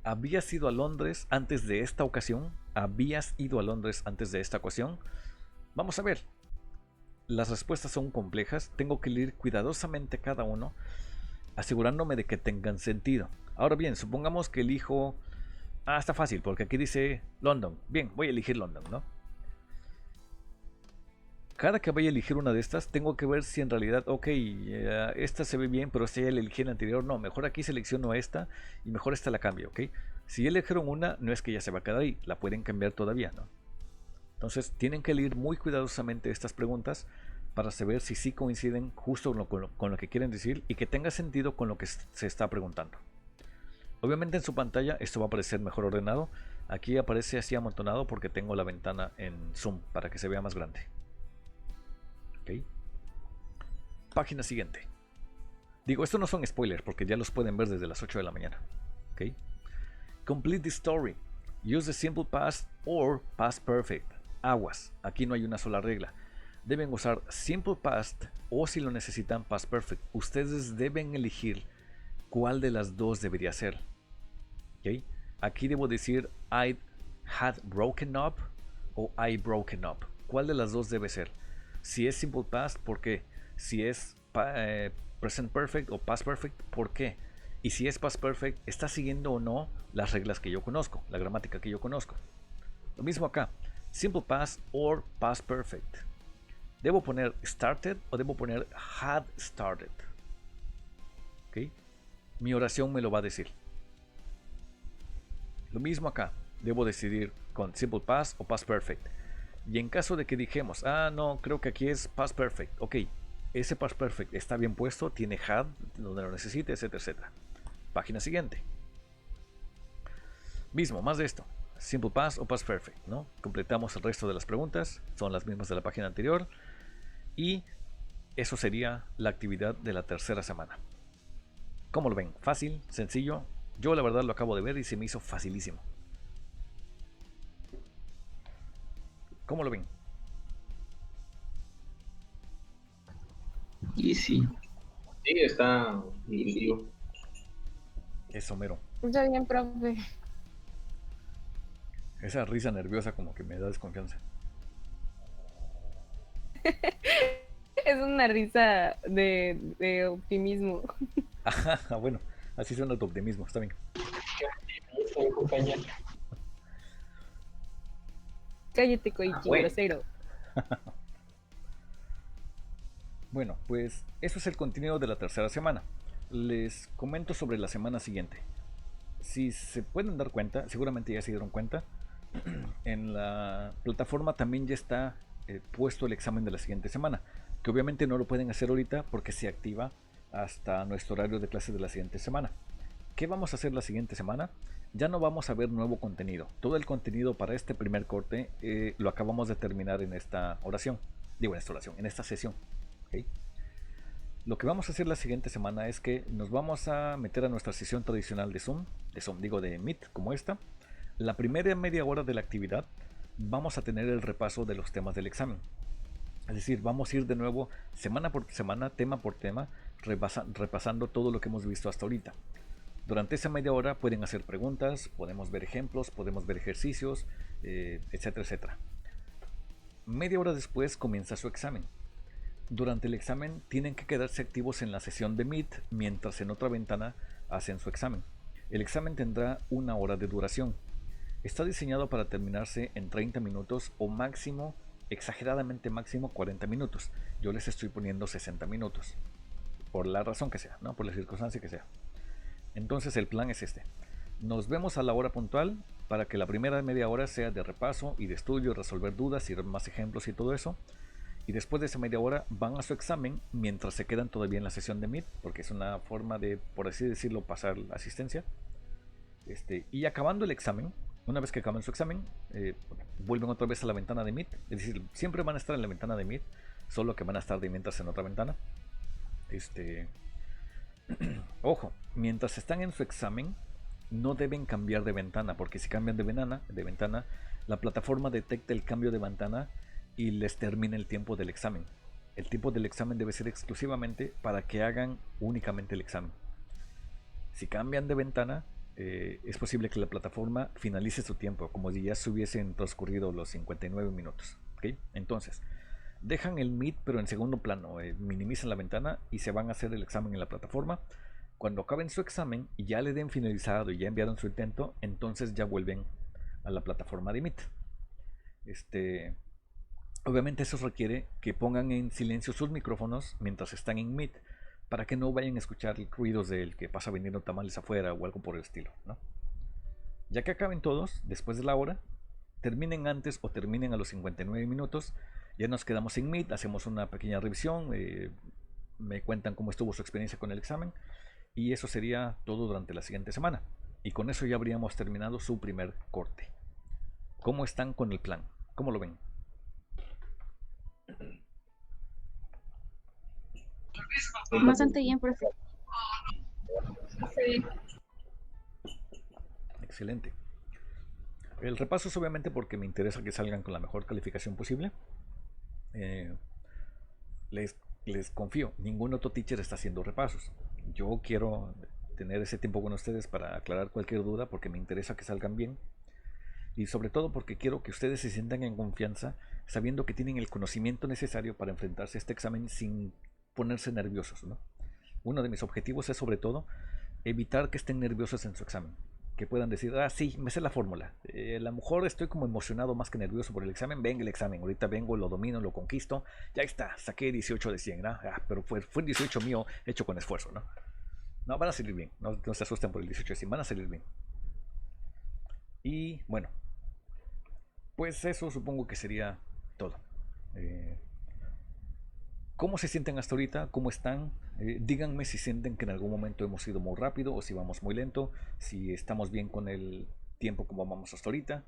¿Habías ido a Londres antes de esta ocasión? ¿Habías ido a Londres antes de esta ocasión? Vamos a ver. Las respuestas son complejas. Tengo que leer cuidadosamente cada uno, asegurándome de que tengan sentido. Ahora bien, supongamos que elijo... está fácil, porque aquí dice London. Bien, voy a elegir London, ¿no? Cada que vaya a elegir una de estas, tengo que ver si en realidad, ok, esta se ve bien, pero esta ya la elegí en la anterior. No, mejor aquí selecciono esta y mejor esta la cambio, ok. Si ya eligieron una, no es que ya se va a quedar ahí, la pueden cambiar todavía, ¿no? Entonces, tienen que leer muy cuidadosamente estas preguntas para saber si sí coinciden justo con lo que quieren decir y que tenga sentido con lo que se está preguntando. Obviamente en su pantalla esto va a aparecer mejor ordenado. Aquí aparece así amontonado porque tengo la ventana en zoom para que se vea más grande. ¿Ok? Página siguiente. Digo, esto no son spoilers porque ya los pueden ver desde las 8 de la mañana. ¿Ok? Complete the story. Use the simple past or past perfect. Aguas, aquí no hay una sola regla. Deben usar simple past o si lo necesitan past perfect. Ustedes deben elegir cuál de las dos debería ser. ¿Okay? Aquí debo decir I had broken up o I broken up. ¿Cuál de las dos debe ser? Si es simple past, ¿por qué? Si es present perfect o past perfect, ¿por qué? Y si es past perfect, ¿está siguiendo o no las reglas que yo conozco, la gramática que yo conozco? Lo mismo acá. Simple past or past perfect. ¿Debo poner started o debo poner had started? ¿Ok? Mi oración me lo va a decir. Lo mismo acá. Debo decidir con simple past o past perfect. Y en caso de que dijemos, no, creo que aquí es past perfect. Ok, ese past perfect está bien puesto, tiene had donde lo necesite, etcétera, etcétera. Página siguiente. Mismo, más de esto. Simple past o past perfect, ¿no? Completamos el resto de las preguntas, son las mismas de la página anterior. Y eso sería la actividad de la tercera semana. ¿Cómo lo ven? ¿Fácil? ¿Sencillo? Yo la verdad lo acabo de ver y se me hizo facilísimo. ¿Cómo lo ven? Y sí. Sí, está intuitivo. Eso mero. Está bien, profe. Esa risa nerviosa como que me da desconfianza. Es una risa de optimismo. Ajá, bueno, así suena tu optimismo, está bien. Cállate, Koichi, bueno. grosero. Bueno, pues eso es el contenido de la tercera semana. Les comento sobre la semana siguiente. Si se pueden dar cuenta, seguramente ya se dieron cuenta, en la plataforma también ya está puesto el examen de la siguiente semana, que obviamente no lo pueden hacer ahorita porque se activa hasta nuestro horario de clases de la siguiente semana. ¿Qué vamos a hacer la siguiente semana? Ya no vamos a ver nuevo contenido. Todo el contenido para este primer corte lo acabamos de terminar en esta oración. Digo, en esta oración, en esta sesión. ¿Okay? Lo que vamos a hacer la siguiente semana es que nos vamos a meter a nuestra sesión tradicional de Zoom, de Meet, como esta. La primera media hora de la actividad vamos a tener el repaso de los temas del examen. Es decir, vamos a ir de nuevo semana por semana, tema por tema, repasando todo lo que hemos visto hasta ahorita. Durante esa media hora pueden hacer preguntas, podemos ver ejemplos, podemos ver ejercicios, etcétera, etcétera. Media hora después comienza su examen. Durante el examen tienen que quedarse activos en la sesión de Meet mientras en otra ventana hacen su examen. El examen tendrá 1 hora de duración. Está diseñado para terminarse en 30 minutos o máximo, exageradamente máximo 40 minutos. Yo les estoy poniendo 60 minutos. Por la razón que sea, ¿no? Por la circunstancia que sea. Entonces el plan es este. Nos vemos a la hora puntual para que la primera media hora sea de repaso y de estudio, resolver dudas y más ejemplos y todo eso. Y después de esa media hora van a su examen mientras se quedan todavía en la sesión de Meet, porque es una forma de, por así decirlo, pasar la asistencia. Y acabando el examen, una vez que acaban su examen, vuelven otra vez a la ventana de Meet. Es decir, siempre van a estar en la ventana de Meet, solo que van a estar de mientras en otra ventana. Ojo, mientras están en su examen, no deben cambiar de ventana, porque si cambian de ventana, la plataforma detecta el cambio de ventana y les termina el tiempo del examen. El tiempo del examen debe ser exclusivamente para que hagan únicamente el examen. Si cambian de ventana, es posible que la plataforma finalice su tiempo, como si ya se hubiesen transcurrido los 59 minutos. ¿Okay? Entonces, dejan el Meet pero en segundo plano, minimizan la ventana y se van a hacer el examen en la plataforma. Cuando acaben su examen y ya le den finalizado y ya enviaron su intento, entonces ya vuelven a la plataforma de Meet. Obviamente eso requiere que pongan en silencio sus micrófonos mientras están en Meet para que no vayan a escuchar ruidos del que pasa vendiendo tamales afuera o algo por el estilo, ¿no? Ya que acaben todos, después de la hora, terminen antes o terminen a los 59 minutos, ya nos quedamos en Meet, hacemos una pequeña revisión, me cuentan cómo estuvo su experiencia con el examen y eso sería todo durante la siguiente semana. Y con eso ya habríamos terminado su primer corte. ¿Cómo están con el plan? ¿Cómo lo ven? Bastante bien, profe. Sí. Excelente. El repaso es obviamente porque me interesa que salgan con la mejor calificación posible. Les confío, ningún otro teacher está haciendo repasos. Yo quiero tener ese tiempo con ustedes para aclarar cualquier duda porque me interesa que salgan bien. Y sobre todo porque quiero que ustedes se sientan en confianza sabiendo que tienen el conocimiento necesario para enfrentarse a este examen sin ponerse nerviosos, ¿no? Uno de mis objetivos es sobre todo evitar que estén nerviosos en su examen, que puedan decir, ah, sí, me sé la fórmula, a lo mejor estoy como emocionado más que nervioso por el examen, venga el examen, ahorita vengo, lo domino, lo conquisto, ya está, saqué 18 de 100, ¿no? Pero fue un 18 mío hecho con esfuerzo, ¿no? No, van a salir bien, no se asusten por el 18 de 100, van a salir bien. Y bueno, pues eso supongo que sería todo. ¿Cómo se sienten hasta ahorita? ¿Cómo están? Díganme si sienten que en algún momento hemos ido muy rápido o si vamos muy lento, si estamos bien con el tiempo como vamos hasta ahorita.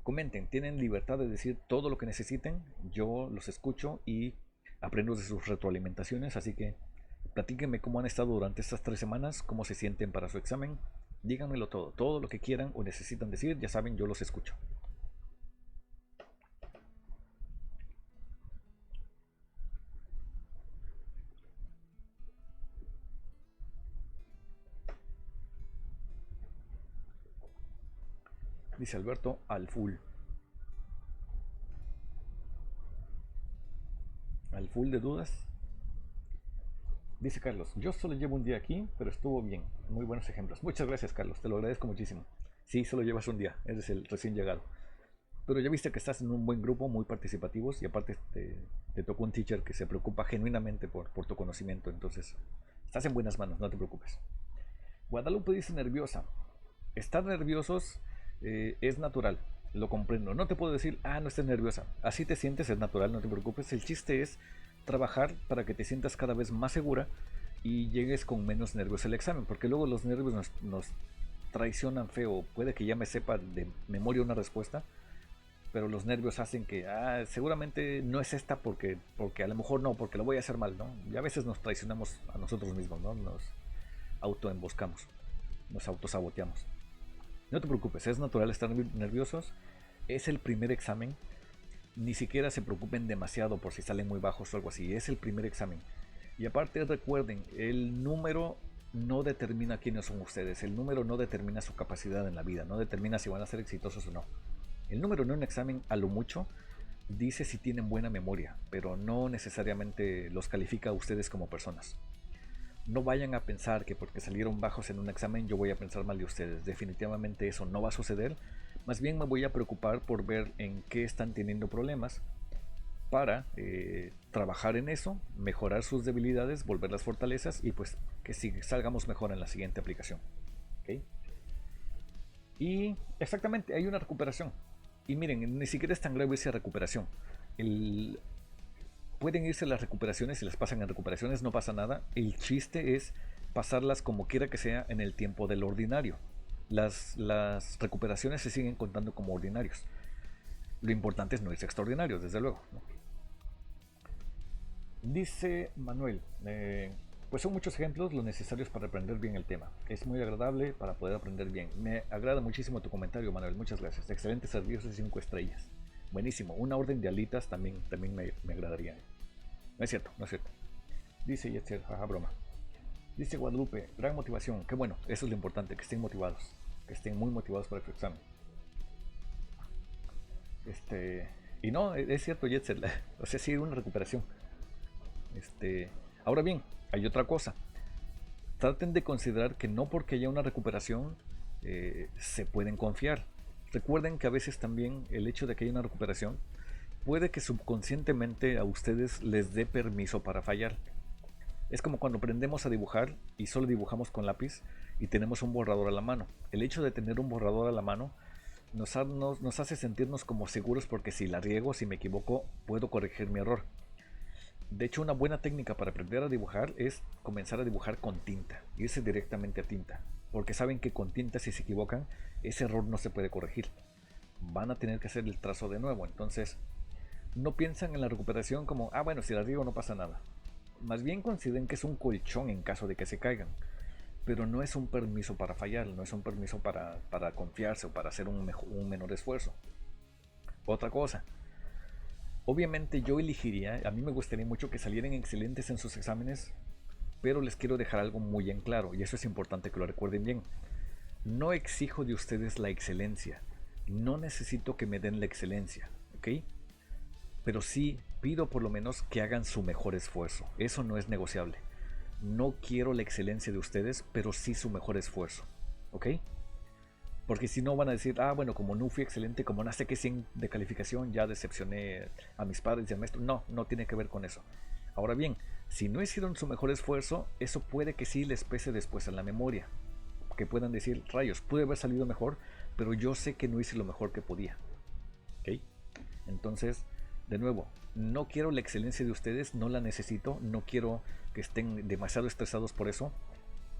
Comenten, tienen libertad de decir todo lo que necesiten. Yo los escucho y aprendo de sus retroalimentaciones, así que platíquenme cómo han estado durante estas 3 semanas, cómo se sienten para su examen. Díganmelo todo lo que quieran o necesitan decir, ya saben, yo los escucho. Dice Alberto, al full. Al full de dudas. Dice Carlos, yo solo llevo un día aquí, pero estuvo bien. Muy buenos ejemplos. Muchas gracias, Carlos, te lo agradezco muchísimo. Sí, solo llevas un día, eres el recién llegado. Pero ya viste que estás en un buen grupo, muy participativos, y aparte te tocó un teacher que se preocupa genuinamente por tu conocimiento, entonces estás en buenas manos, no te preocupes. Guadalupe dice nerviosa. Estar nerviosos es natural. Lo comprendo. No te puedo decir, no estés nerviosa. Así te sientes, es natural, no te preocupes. El chiste es trabajar para que te sientas cada vez más segura y llegues con menos nervios al examen, porque luego los nervios nos traicionan feo. Puede que ya me sepa de memoria una respuesta, pero los nervios hacen que seguramente no es esta porque a lo mejor no, porque lo voy a hacer mal, ¿no? Y a veces nos traicionamos a nosotros mismos, ¿no? Nos autoemboscamos, nos autosaboteamos. No te preocupes, es natural estar nerviosos. Es el primer examen. Ni siquiera se preocupen demasiado por si salen muy bajos o algo así. Es el primer examen. Y aparte recuerden, el número no determina quiénes son ustedes. El número no determina su capacidad en la vida. No determina si van a ser exitosos o no. El número en un examen, a lo mucho, dice si tienen buena memoria, pero no necesariamente los califica a ustedes como personas. No vayan a pensar que porque salieron bajos en un examen yo voy a pensar mal de ustedes. Definitivamente eso no va a suceder. Más bien me voy a preocupar por ver en qué están teniendo problemas para trabajar en eso, mejorar sus debilidades, volver las fortalezas y pues que salgamos mejor en la siguiente aplicación. ¿Okay? Y exactamente, hay una recuperación. Y miren, ni siquiera es tan grave esa recuperación. Pueden irse las recuperaciones, si las pasan en recuperaciones no pasa nada. El chiste es pasarlas como quiera que sea en el tiempo del ordinario. Las recuperaciones se siguen contando como ordinarios. Lo importante es no irse extraordinarios, desde luego, ¿no? Dice Manuel, pues son muchos ejemplos los necesarios para aprender bien el tema. Es muy agradable para poder aprender bien. Me agrada muchísimo tu comentario, Manuel, muchas gracias. Excelente servicio de 5 estrellas. Buenísimo, una orden de alitas también me agradaría. No es cierto, no es cierto. Dice Yetzer, jaja, broma. Dice Guadalupe, gran motivación. Qué bueno, eso es lo importante, que estén motivados. Que estén muy motivados para el examen. Y no, es cierto, Yetzer. O sea, sí, una recuperación. Ahora bien, hay otra cosa. Traten de considerar que no porque haya una recuperación se pueden confiar. Recuerden que a veces también el hecho de que haya una recuperación puede que subconscientemente a ustedes les dé permiso para fallar. Es como cuando aprendemos a dibujar y solo dibujamos con lápiz y tenemos un borrador a la mano. El hecho de tener un borrador a la mano nos hace sentirnos como seguros porque si la riego, si me equivoco, puedo corregir mi error. De hecho, una buena técnica para aprender a dibujar es comenzar a dibujar con tinta, irse directamente a tinta, porque saben que con tinta si se equivocan, ese error no se puede corregir. Van a tener que hacer el trazo de nuevo, entonces no piensan en la recuperación como, bueno, si la riego no pasa nada. Más bien consideren que es un colchón en caso de que se caigan, pero no es un permiso para fallar, no es un permiso para confiarse o para hacer un menor esfuerzo. Otra cosa. Obviamente yo elegiría, a mí me gustaría mucho que salieran excelentes en sus exámenes, pero les quiero dejar algo muy en claro, y eso es importante que lo recuerden bien. No exijo de ustedes la excelencia, no necesito que me den la excelencia, ¿ok? Pero sí pido por lo menos que hagan su mejor esfuerzo, eso no es negociable. No quiero la excelencia de ustedes, pero sí su mejor esfuerzo, ¿ok? Porque si no van a decir, bueno, como no fui excelente, como no sé qué 100 de calificación, ya decepcioné a mis padres y al maestro. No tiene que ver con eso. Ahora bien, si no hicieron su mejor esfuerzo, eso puede que sí les pese después en la memoria. Que puedan decir, rayos, pude haber salido mejor, pero yo sé que no hice lo mejor que podía. ¿Ok? Entonces, de nuevo, no quiero la excelencia de ustedes, no la necesito, no quiero que estén demasiado estresados por eso,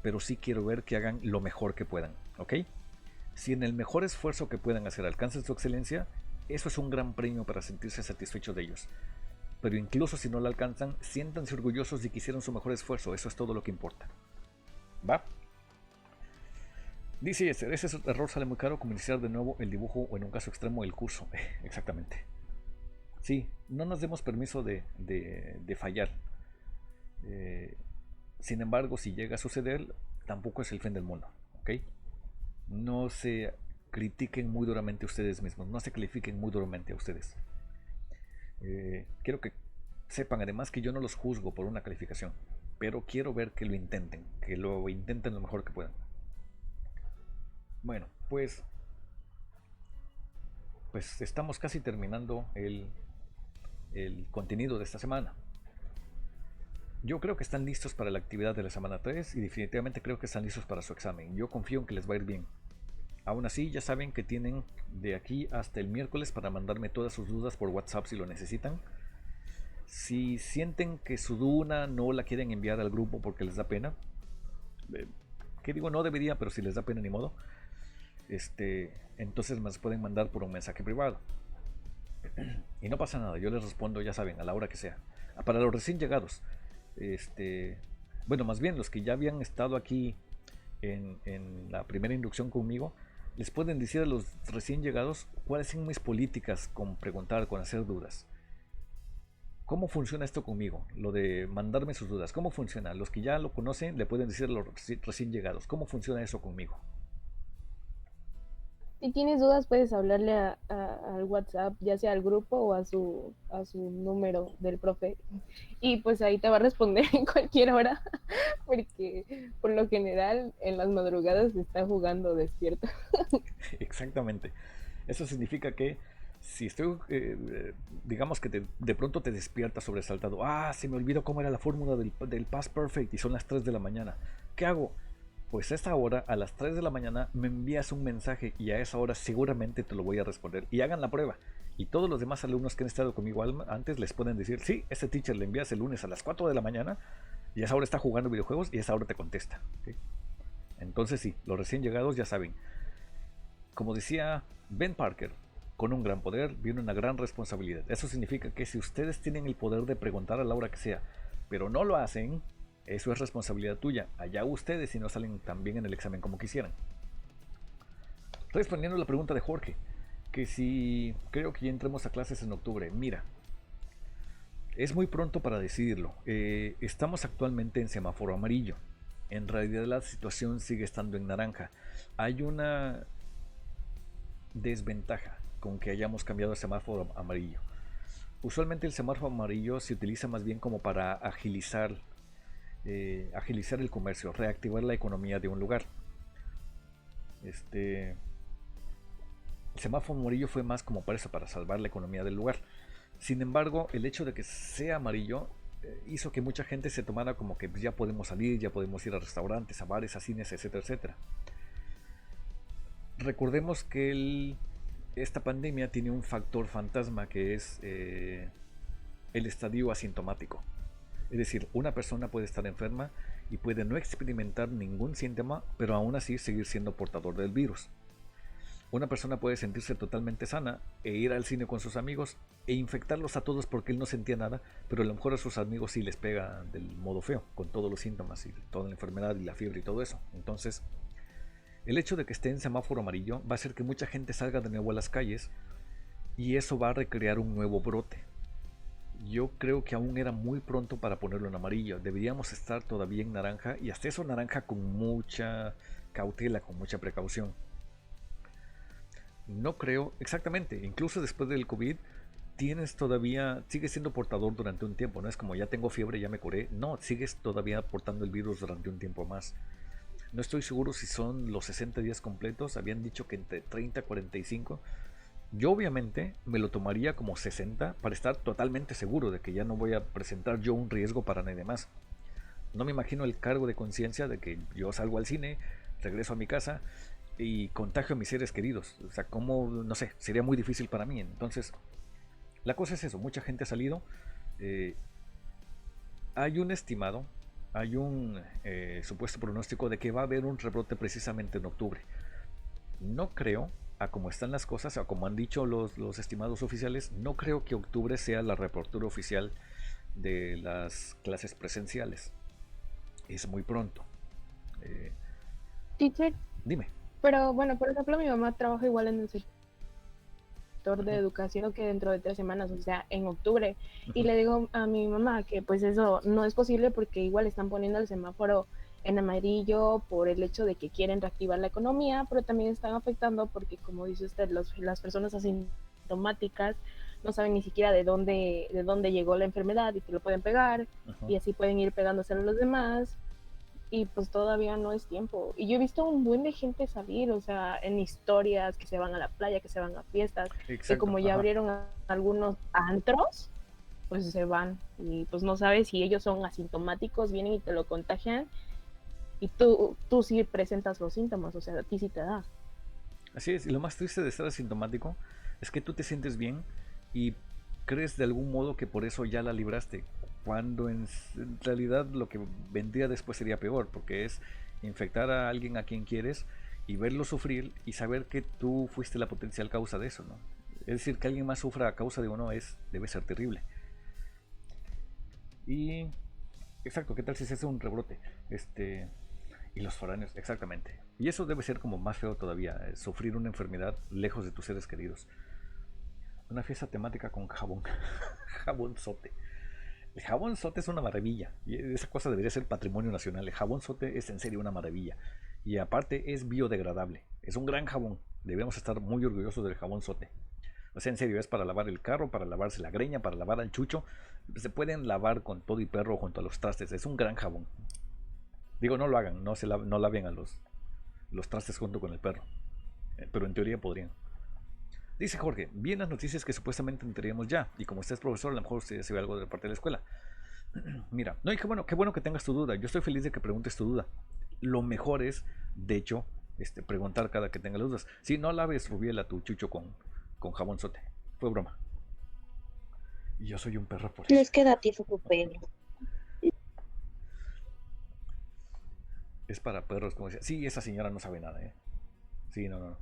pero sí quiero ver que hagan lo mejor que puedan. ¿Ok? Si en el mejor esfuerzo que puedan hacer alcancen su excelencia, eso es un gran premio para sentirse satisfechos de ellos. Pero incluso si no lo alcanzan, siéntanse orgullosos de que hicieron su mejor esfuerzo, eso es todo lo que importa. ¿Va? Dice ese error sale muy caro como iniciar de nuevo el dibujo o en un caso extremo el curso. Exactamente. Sí, no nos demos permiso de fallar. Sin embargo, si llega a suceder, tampoco es el fin del mundo. ¿Ok? No se critiquen muy duramente a ustedes mismos, no se califiquen muy duramente a ustedes. Quiero que sepan además que yo no los juzgo por una calificación, pero quiero ver que lo intenten lo mejor que puedan. Bueno, pues estamos casi terminando el contenido de esta semana. Yo creo que están listos para la actividad de la semana 3 y definitivamente creo que están listos para su examen. Yo confío en que les va a ir bien. Aún así, ya saben que tienen de aquí hasta el miércoles para mandarme todas sus dudas por WhatsApp si lo necesitan. Si sienten que su duda no la quieren enviar al grupo porque les da pena, que digo, no debería, pero si les da pena ni modo, entonces me las pueden mandar por un mensaje privado. Y no pasa nada, yo les respondo, ya saben, a la hora que sea. Para los recién llegados, bueno, más bien los que ya habían estado aquí en la primera inducción conmigo, les pueden decir a los recién llegados cuáles son mis políticas con preguntar, con hacer dudas. ¿Cómo funciona esto conmigo? Lo de mandarme sus dudas, ¿cómo funciona? Los que ya lo conocen le pueden decir a los recién llegados, ¿cómo funciona eso conmigo? Si tienes dudas, puedes hablarle al WhatsApp, ya sea al grupo o a su número del profe. Y pues ahí te va a responder en cualquier hora, porque por lo general en las madrugadas está jugando despierto. Exactamente. Eso significa que si estoy, digamos que de pronto te despiertas sobresaltado, se me olvidó cómo era la fórmula del Past Perfect y son las 3 de la mañana. ¿Qué hago? Pues a esa hora, a las 3 de la mañana, me envías un mensaje y a esa hora seguramente te lo voy a responder. Y hagan la prueba. Y todos los demás alumnos que han estado conmigo antes les pueden decir, sí, ese teacher le envías el lunes a las 4 de la mañana y a esa hora está jugando videojuegos y a esa hora te contesta. ¿Okay? Entonces sí, los recién llegados ya saben. Como decía Ben Parker, con un gran poder viene una gran responsabilidad. Eso significa que si ustedes tienen el poder de preguntar a la hora que sea, pero no lo hacen, eso es responsabilidad tuya. Allá ustedes si no salen tan bien en el examen como quisieran. Respondiendo a la pregunta de Jorge, que si creo que ya entremos a clases en octubre. Mira, es muy pronto para decidirlo. Estamos actualmente en semáforo amarillo. En realidad la situación sigue estando en naranja. Hay una desventaja con que hayamos cambiado el semáforo amarillo. Usualmente el semáforo amarillo se utiliza más bien como para agilizar el comercio, reactivar la economía de un lugar. El semáforo amarillo fue más como para eso, para salvar la economía del lugar. Sin embargo, el hecho de que sea amarillo hizo que mucha gente se tomara como que ya podemos salir, ya podemos ir a restaurantes, a bares, a cines, etcétera, etcétera. Recordemos que esta pandemia tiene un factor fantasma que es el estadio asintomático. Es decir, una persona puede estar enferma y puede no experimentar ningún síntoma, pero aún así seguir siendo portador del virus. Una persona puede sentirse totalmente sana e ir al cine con sus amigos e infectarlos a todos porque él no sentía nada, pero a lo mejor a sus amigos sí les pega del modo feo, con todos los síntomas y toda la enfermedad y la fiebre y todo eso. Entonces, el hecho de que esté en semáforo amarillo va a hacer que mucha gente salga de nuevo a las calles y eso va a recrear un nuevo brote. Yo creo que aún era muy pronto para ponerlo en amarillo. Deberíamos estar todavía en naranja y hasta eso naranja con mucha cautela, con mucha precaución. No creo, exactamente, incluso después del COVID sigues siendo portador durante un tiempo. No es como ya tengo fiebre, ya me curé. No, sigues todavía portando el virus durante un tiempo más. No estoy seguro si son los 60 días completos. Habían dicho que entre 30 y 45. Yo obviamente me lo tomaría como 60 para estar totalmente seguro de que ya no voy a presentar yo un riesgo para nadie más. No me imagino el cargo de conciencia de que yo salgo al cine, regreso a mi casa y contagio a mis seres queridos. O sea, como, no sé, sería muy difícil para mí. Entonces, la cosa es eso, mucha gente ha salido. Hay un estimado, hay un supuesto pronóstico de que va a haber un rebrote precisamente en octubre. No creo, a como están las cosas, o como han dicho los estimados oficiales, no creo que octubre sea la reapertura oficial de las clases presenciales. Es muy pronto. Teacher, Dime. pero bueno, por ejemplo, mi mamá trabaja igual en el sector de educación que dentro de 3 semanas, o sea, en octubre. Y le digo a mi mamá que pues eso no es posible porque igual están poniendo el semáforo en amarillo por el hecho de que quieren reactivar la economía, pero también están afectando porque, como dice usted, las personas asintomáticas no saben ni siquiera de dónde llegó la enfermedad y te lo pueden pegar, y así pueden ir pegándose a los demás, y pues todavía no es tiempo. Y yo he visto un buen de gente salir, o sea, en historias, que se van a la playa, que se van a fiestas, que como ya abrieron algunos antros, pues se van, y pues no sabes si ellos son asintomáticos, vienen y te lo contagian, y tú sí presentas los síntomas, o sea, a ti sí te da. Así es, y lo más triste de estar asintomático es que tú te sientes bien y crees de algún modo que por eso ya la libraste, cuando en realidad lo que vendría después sería peor, porque es infectar a alguien a quien quieres y verlo sufrir y saber que tú fuiste la potencial causa de eso, ¿no? Es decir, que alguien más sufra a causa de uno debe ser terrible. Y exacto, ¿qué tal si se hace un rebrote? Y los foráneos, exactamente. Y eso debe ser como más feo todavía, sufrir una enfermedad lejos de tus seres queridos. Una fiesta temática con jabón. Jabonzote. El jabonzote es una maravilla. Y esa cosa debería ser patrimonio nacional. El jabonzote es en serio una maravilla. Y aparte es biodegradable. Es un gran jabón. Deberíamos estar muy orgullosos del jabonzote. O sea, en serio, es para lavar el carro, para lavarse la greña, para lavar al chucho. Se pueden lavar con todo y perro junto a los trastes. Es un gran jabón. Digo, no lo hagan, no laven a los trastes junto con el perro. Pero en teoría podrían. Dice Jorge, bien las noticias que supuestamente entraríamos ya. Y como usted es profesor, a lo mejor usted se ve algo de parte de la escuela. Mira, no, y qué bueno que tengas tu duda. Yo estoy feliz de que preguntes tu duda. Lo mejor es, de hecho, preguntar cada que tenga las dudas. Si no laves Rubiel a tu chucho con jabonzote. Fue broma. Y yo soy un perro por eso. Les queda tieso tu pelo. Es para perros, como decía. Sí, esa señora no sabe nada, ¿eh? Sí, no.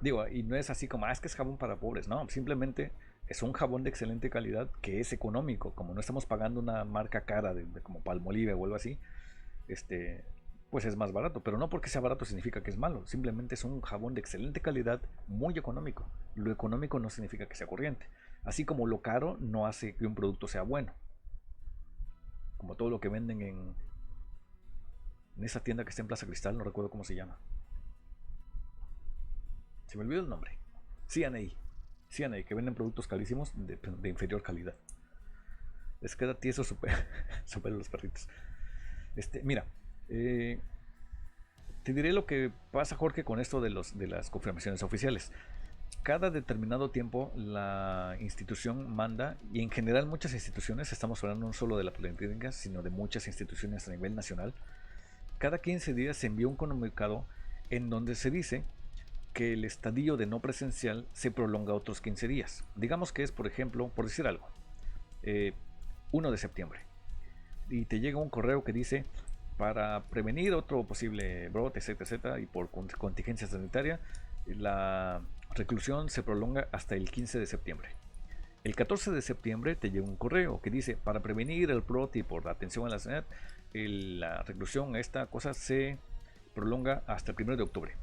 Digo, y no es así como, es que es jabón para pobres. No, simplemente es un jabón de excelente calidad que es económico. Como no estamos pagando una marca cara de como Palmolive o algo así, pues es más barato. Pero no porque sea barato significa que es malo. Simplemente es un jabón de excelente calidad, muy económico. Lo económico no significa que sea corriente. Así como lo caro no hace que un producto sea bueno. Como todo lo que venden en esa tienda que está en Plaza Cristal, no recuerdo cómo se llama. Se me olvidó el nombre. C&A, que venden productos carísimos de inferior calidad. Les queda tieso su pelo los perritos. Mira, te diré lo que pasa, Jorge, con esto de las confirmaciones oficiales. Cada determinado tiempo la institución manda, y en general muchas instituciones, estamos hablando no solo de la Politécnica, sino de muchas instituciones a nivel nacional. Cada 15 días se envía un comunicado en donde se dice que el estadio de no presencial se prolonga otros 15 días. Digamos que es, por ejemplo, por decir algo, 1 de septiembre. Y te llega un correo que dice, para prevenir otro posible brote, etcétera, y por contingencia sanitaria, la reclusión se prolonga hasta el 15 de septiembre. El 14 de septiembre te llega un correo que dice, para prevenir el brote y por la atención a la sanidad, la reclusión, esta cosa se prolonga hasta el 1 de octubre.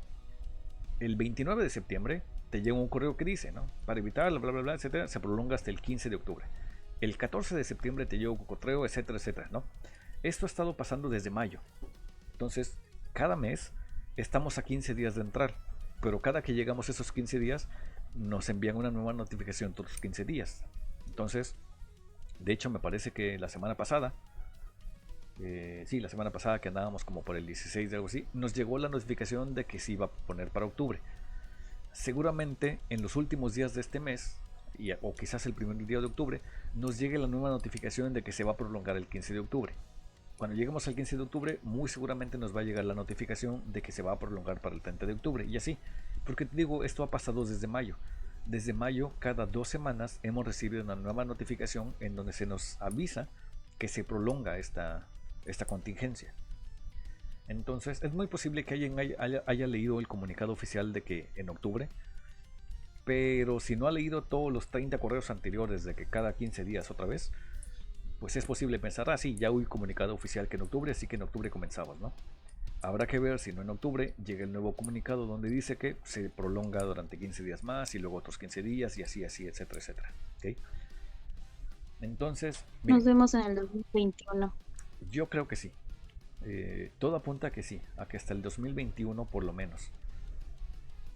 El 29 de septiembre te llega un correo que dice, ¿no? Para evitar, bla, bla, bla, etcétera, se prolonga hasta el 15 de octubre. El 14 de septiembre te llega un correo, etcétera, ¿no? Esto ha estado pasando desde mayo. Entonces, cada mes estamos a 15 días de entrar, pero cada que llegamos a esos 15 días, nos envían una nueva notificación todos los 15 días. Entonces, de hecho, me parece que la semana pasada, la semana pasada que andábamos como por el 16 de algo así, nos llegó la notificación de que se iba a poner para octubre. Seguramente en los últimos días de este mes, o quizás el primer día de octubre, nos llegue la nueva notificación de que se va a prolongar el 15 de octubre. Cuando lleguemos al 15 de octubre, muy seguramente nos va a llegar la notificación de que se va a prolongar para el 30 de octubre, y así. Porque te digo, esto ha pasado desde mayo. Desde mayo, cada 2 semanas, hemos recibido una nueva notificación en donde se nos avisa que se prolonga esta contingencia. Entonces, es muy posible que alguien haya leído el comunicado oficial de que en octubre, pero si no ha leído todos los 30 correos anteriores de que cada 15 días otra vez, pues es posible pensar, sí, ya hubo comunicado oficial que en octubre, así que en octubre comenzamos, ¿no? Habrá que ver si no en octubre llega el nuevo comunicado donde dice que se prolonga durante 15 días más y luego otros 15 días y así, etcétera. ¿Okay? Entonces, miren, nos vemos en el 2021. Yo creo que sí. Todo apunta a que sí, a que hasta el 2021 por lo menos.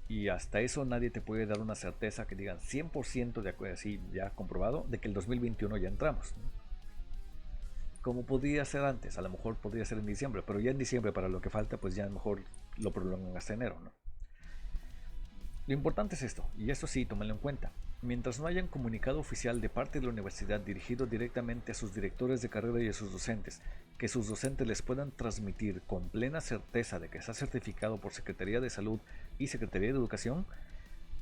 Y hasta eso nadie te puede dar una certeza que digan 100% de acuerdo, así ya comprobado, de que el 2021 ya entramos, ¿no? Como podría ser antes, a lo mejor podría ser en diciembre, pero ya en diciembre para lo que falta, pues ya a lo mejor lo prolongan hasta enero, ¿no? Lo importante es esto, y esto sí, tómenlo en cuenta. Mientras no haya un comunicado oficial de parte de la universidad dirigido directamente a sus directores de carrera y a sus docentes, que sus docentes les puedan transmitir con plena certeza de que está certificado por Secretaría de Salud y Secretaría de Educación,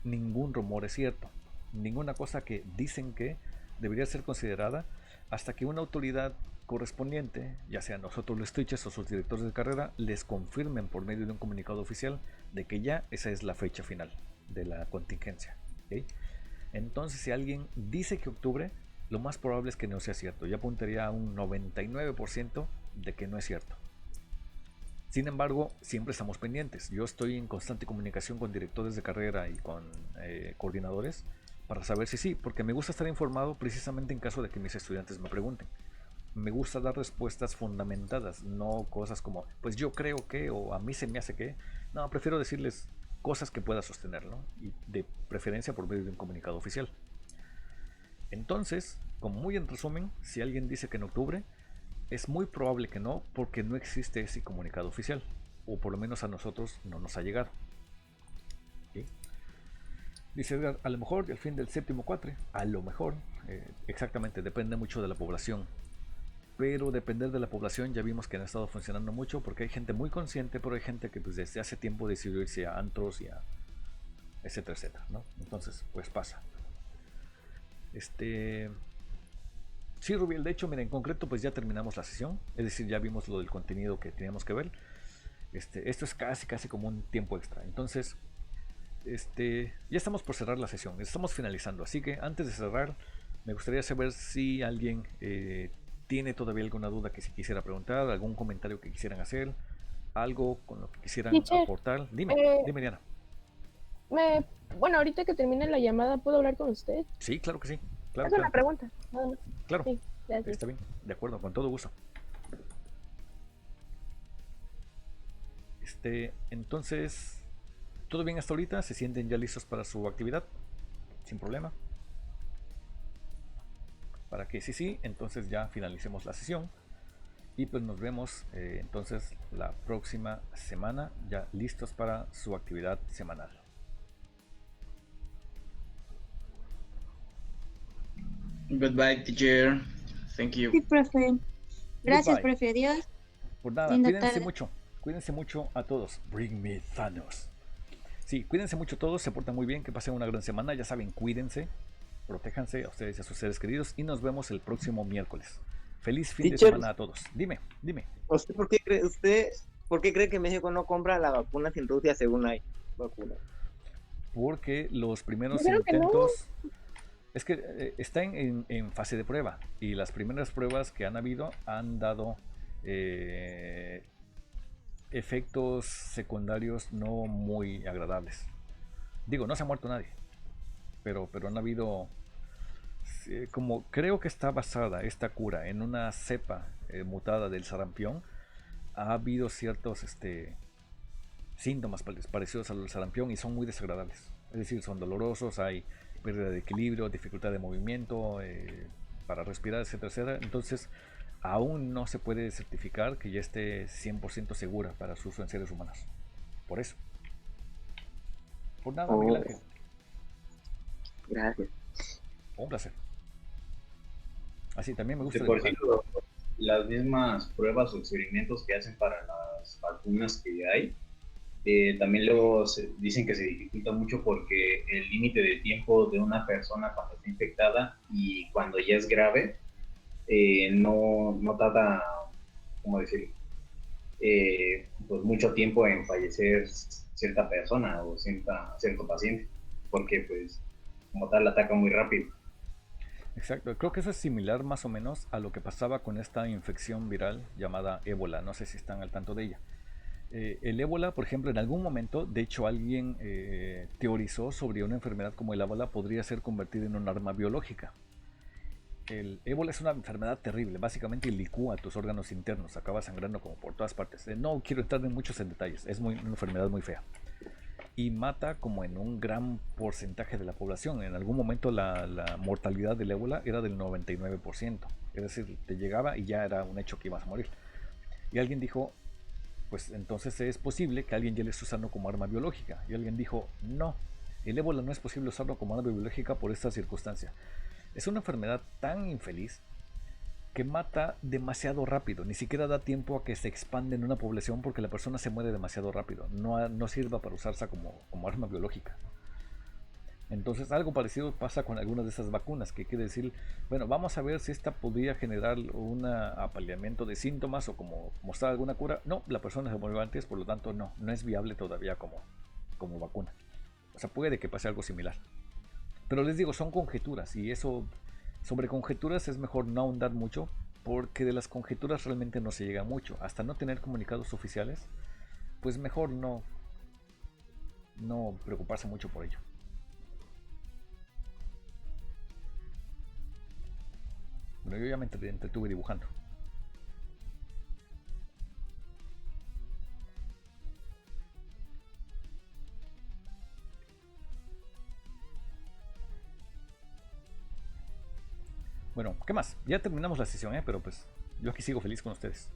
ningún rumor es cierto. Ninguna cosa que dicen que debería ser considerada hasta que una autoridad correspondiente, ya sea nosotros los teachers o sus directores de carrera, les confirmen por medio de un comunicado oficial de que ya esa es la fecha final de la contingencia. ¿Okay? Entonces, si alguien dice que octubre, lo más probable es que no sea cierto. Yo apuntaría a un 99% de que no es cierto. Sin embargo, siempre estamos pendientes. Yo estoy en constante comunicación con directores de carrera y con coordinadores para saber si sí, porque me gusta estar informado precisamente en caso de que mis estudiantes me pregunten. Me gusta dar respuestas fundamentadas, no cosas como, pues yo creo que, o a mí se me hace que. No, prefiero decirles cosas que pueda sostener, ¿no? Y de preferencia por medio de un comunicado oficial. Entonces, como muy en resumen, si alguien dice que en octubre, es muy probable que no, porque no existe ese comunicado oficial, o por lo menos a nosotros no nos ha llegado. ¿Sí? Dice Edgar, a lo mejor el fin del séptimo cuatri, a lo mejor, exactamente, depende mucho de la población. Pero depender de la población ya vimos que han estado funcionando mucho porque hay gente muy consciente, pero hay gente que pues, desde hace tiempo decidió irse a antros y a etcétera, etcétera, ¿no? Entonces, pues pasa. Sí, Rubiel, de hecho, mira, en concreto pues ya terminamos la sesión, es decir, ya vimos lo del contenido que teníamos que ver. Esto es casi como un tiempo extra. Entonces, ya estamos por cerrar la sesión, estamos finalizando, así que antes de cerrar, me gustaría saber si alguien tiene todavía alguna duda que se quisiera preguntar, algún comentario que quisieran hacer, algo con lo que quisieran aportar. Dime, Diana. Bueno, ahorita que termine la llamada, ¿puedo hablar con usted? Sí, claro que sí. Claro, es una pregunta, nada más. Claro, sí, está bien, de acuerdo, con todo gusto. Entonces, ¿todo bien hasta ahorita? ¿Se sienten ya listos para su actividad? Sin problema. Para que sí, entonces ya finalicemos la sesión y pues nos vemos entonces la próxima semana ya listos para su actividad semanal. Goodbye, teacher. Thank you. Sí, profe. Gracias, Goodbye. profe. Adiós. Por nada, Linda cuídense tarde. mucho. Cuídense mucho a todos. Bring me Thanos. Sí, cuídense mucho todos, se portan muy bien, que pasen una gran semana. Ya saben, cuídense, protéjanse a ustedes y a sus seres queridos y nos vemos el próximo miércoles. Feliz fin de semana a todos. Dime. ¿Usted por qué cree que México no compra la vacuna sin Rusia según hay vacuna? Porque los primeros Creo que intentos... Es que está en fase de prueba y las primeras pruebas que han habido han dado efectos secundarios no muy agradables. Digo, no se ha muerto nadie, pero han habido, como creo que está basada esta cura en una cepa mutada del sarampión, ha habido ciertos síntomas parecidos al sarampión y son muy desagradables. Es decir, son dolorosos, hay pérdida de equilibrio, dificultad de movimiento, para respirar, etcétera, etcétera. Entonces, aún no se puede certificar que ya esté 100% segura para su uso en seres humanos. Por eso. Por nada, Miguel Ángel. Gracias. Un placer. Así también me gusta. Por ejemplo, las mismas pruebas o experimentos que hacen para las vacunas que hay, también luego dicen que se dificulta mucho porque el límite de tiempo de una persona cuando está infectada y cuando ya es grave, no tarda, ¿cómo decirlo? Pues mucho tiempo en fallecer cierta persona o cierto paciente, porque pues como tal ataca muy rápido. Exacto, creo que eso es similar más o menos a lo que pasaba con esta infección viral llamada ébola, no sé si están al tanto de ella. El ébola, por ejemplo, en algún momento, de hecho alguien teorizó sobre una enfermedad como el ébola podría ser convertida en un arma biológica. El ébola es una enfermedad terrible, básicamente licúa tus órganos internos, acaba sangrando como por todas partes. No quiero entrar en muchos detalles, es una enfermedad muy fea. Y mata como en un gran porcentaje de la población. En algún momento la mortalidad del ébola era del 99%. Es decir, te llegaba y ya era un hecho que ibas a morir. Y alguien dijo, pues entonces es posible que alguien ya le esté usando como arma biológica. Y alguien dijo, no, El ébola no es posible usarlo como arma biológica por esta circunstancia. Es una enfermedad tan infeliz que mata demasiado rápido, ni siquiera da tiempo a que se expande en una población porque la persona se muere demasiado rápido, no sirva para usarse como arma biológica. Entonces algo parecido pasa con algunas de esas vacunas, que quiere decir, bueno, vamos a ver si esta podría generar un apaleamiento de síntomas o como mostrar alguna cura. No, la persona se murió antes, por lo tanto no es viable todavía como vacuna. O sea, puede que pase algo similar. Pero les digo, son conjeturas, y eso, sobre conjeturas es mejor no ahondar mucho, porque de las conjeturas realmente no se llega mucho. Hasta no tener comunicados oficiales, pues mejor no preocuparse mucho por ello. Bueno, yo ya me entretuve dibujando. Bueno, ¿qué más? Ya terminamos la sesión, pero pues yo aquí sigo feliz con ustedes.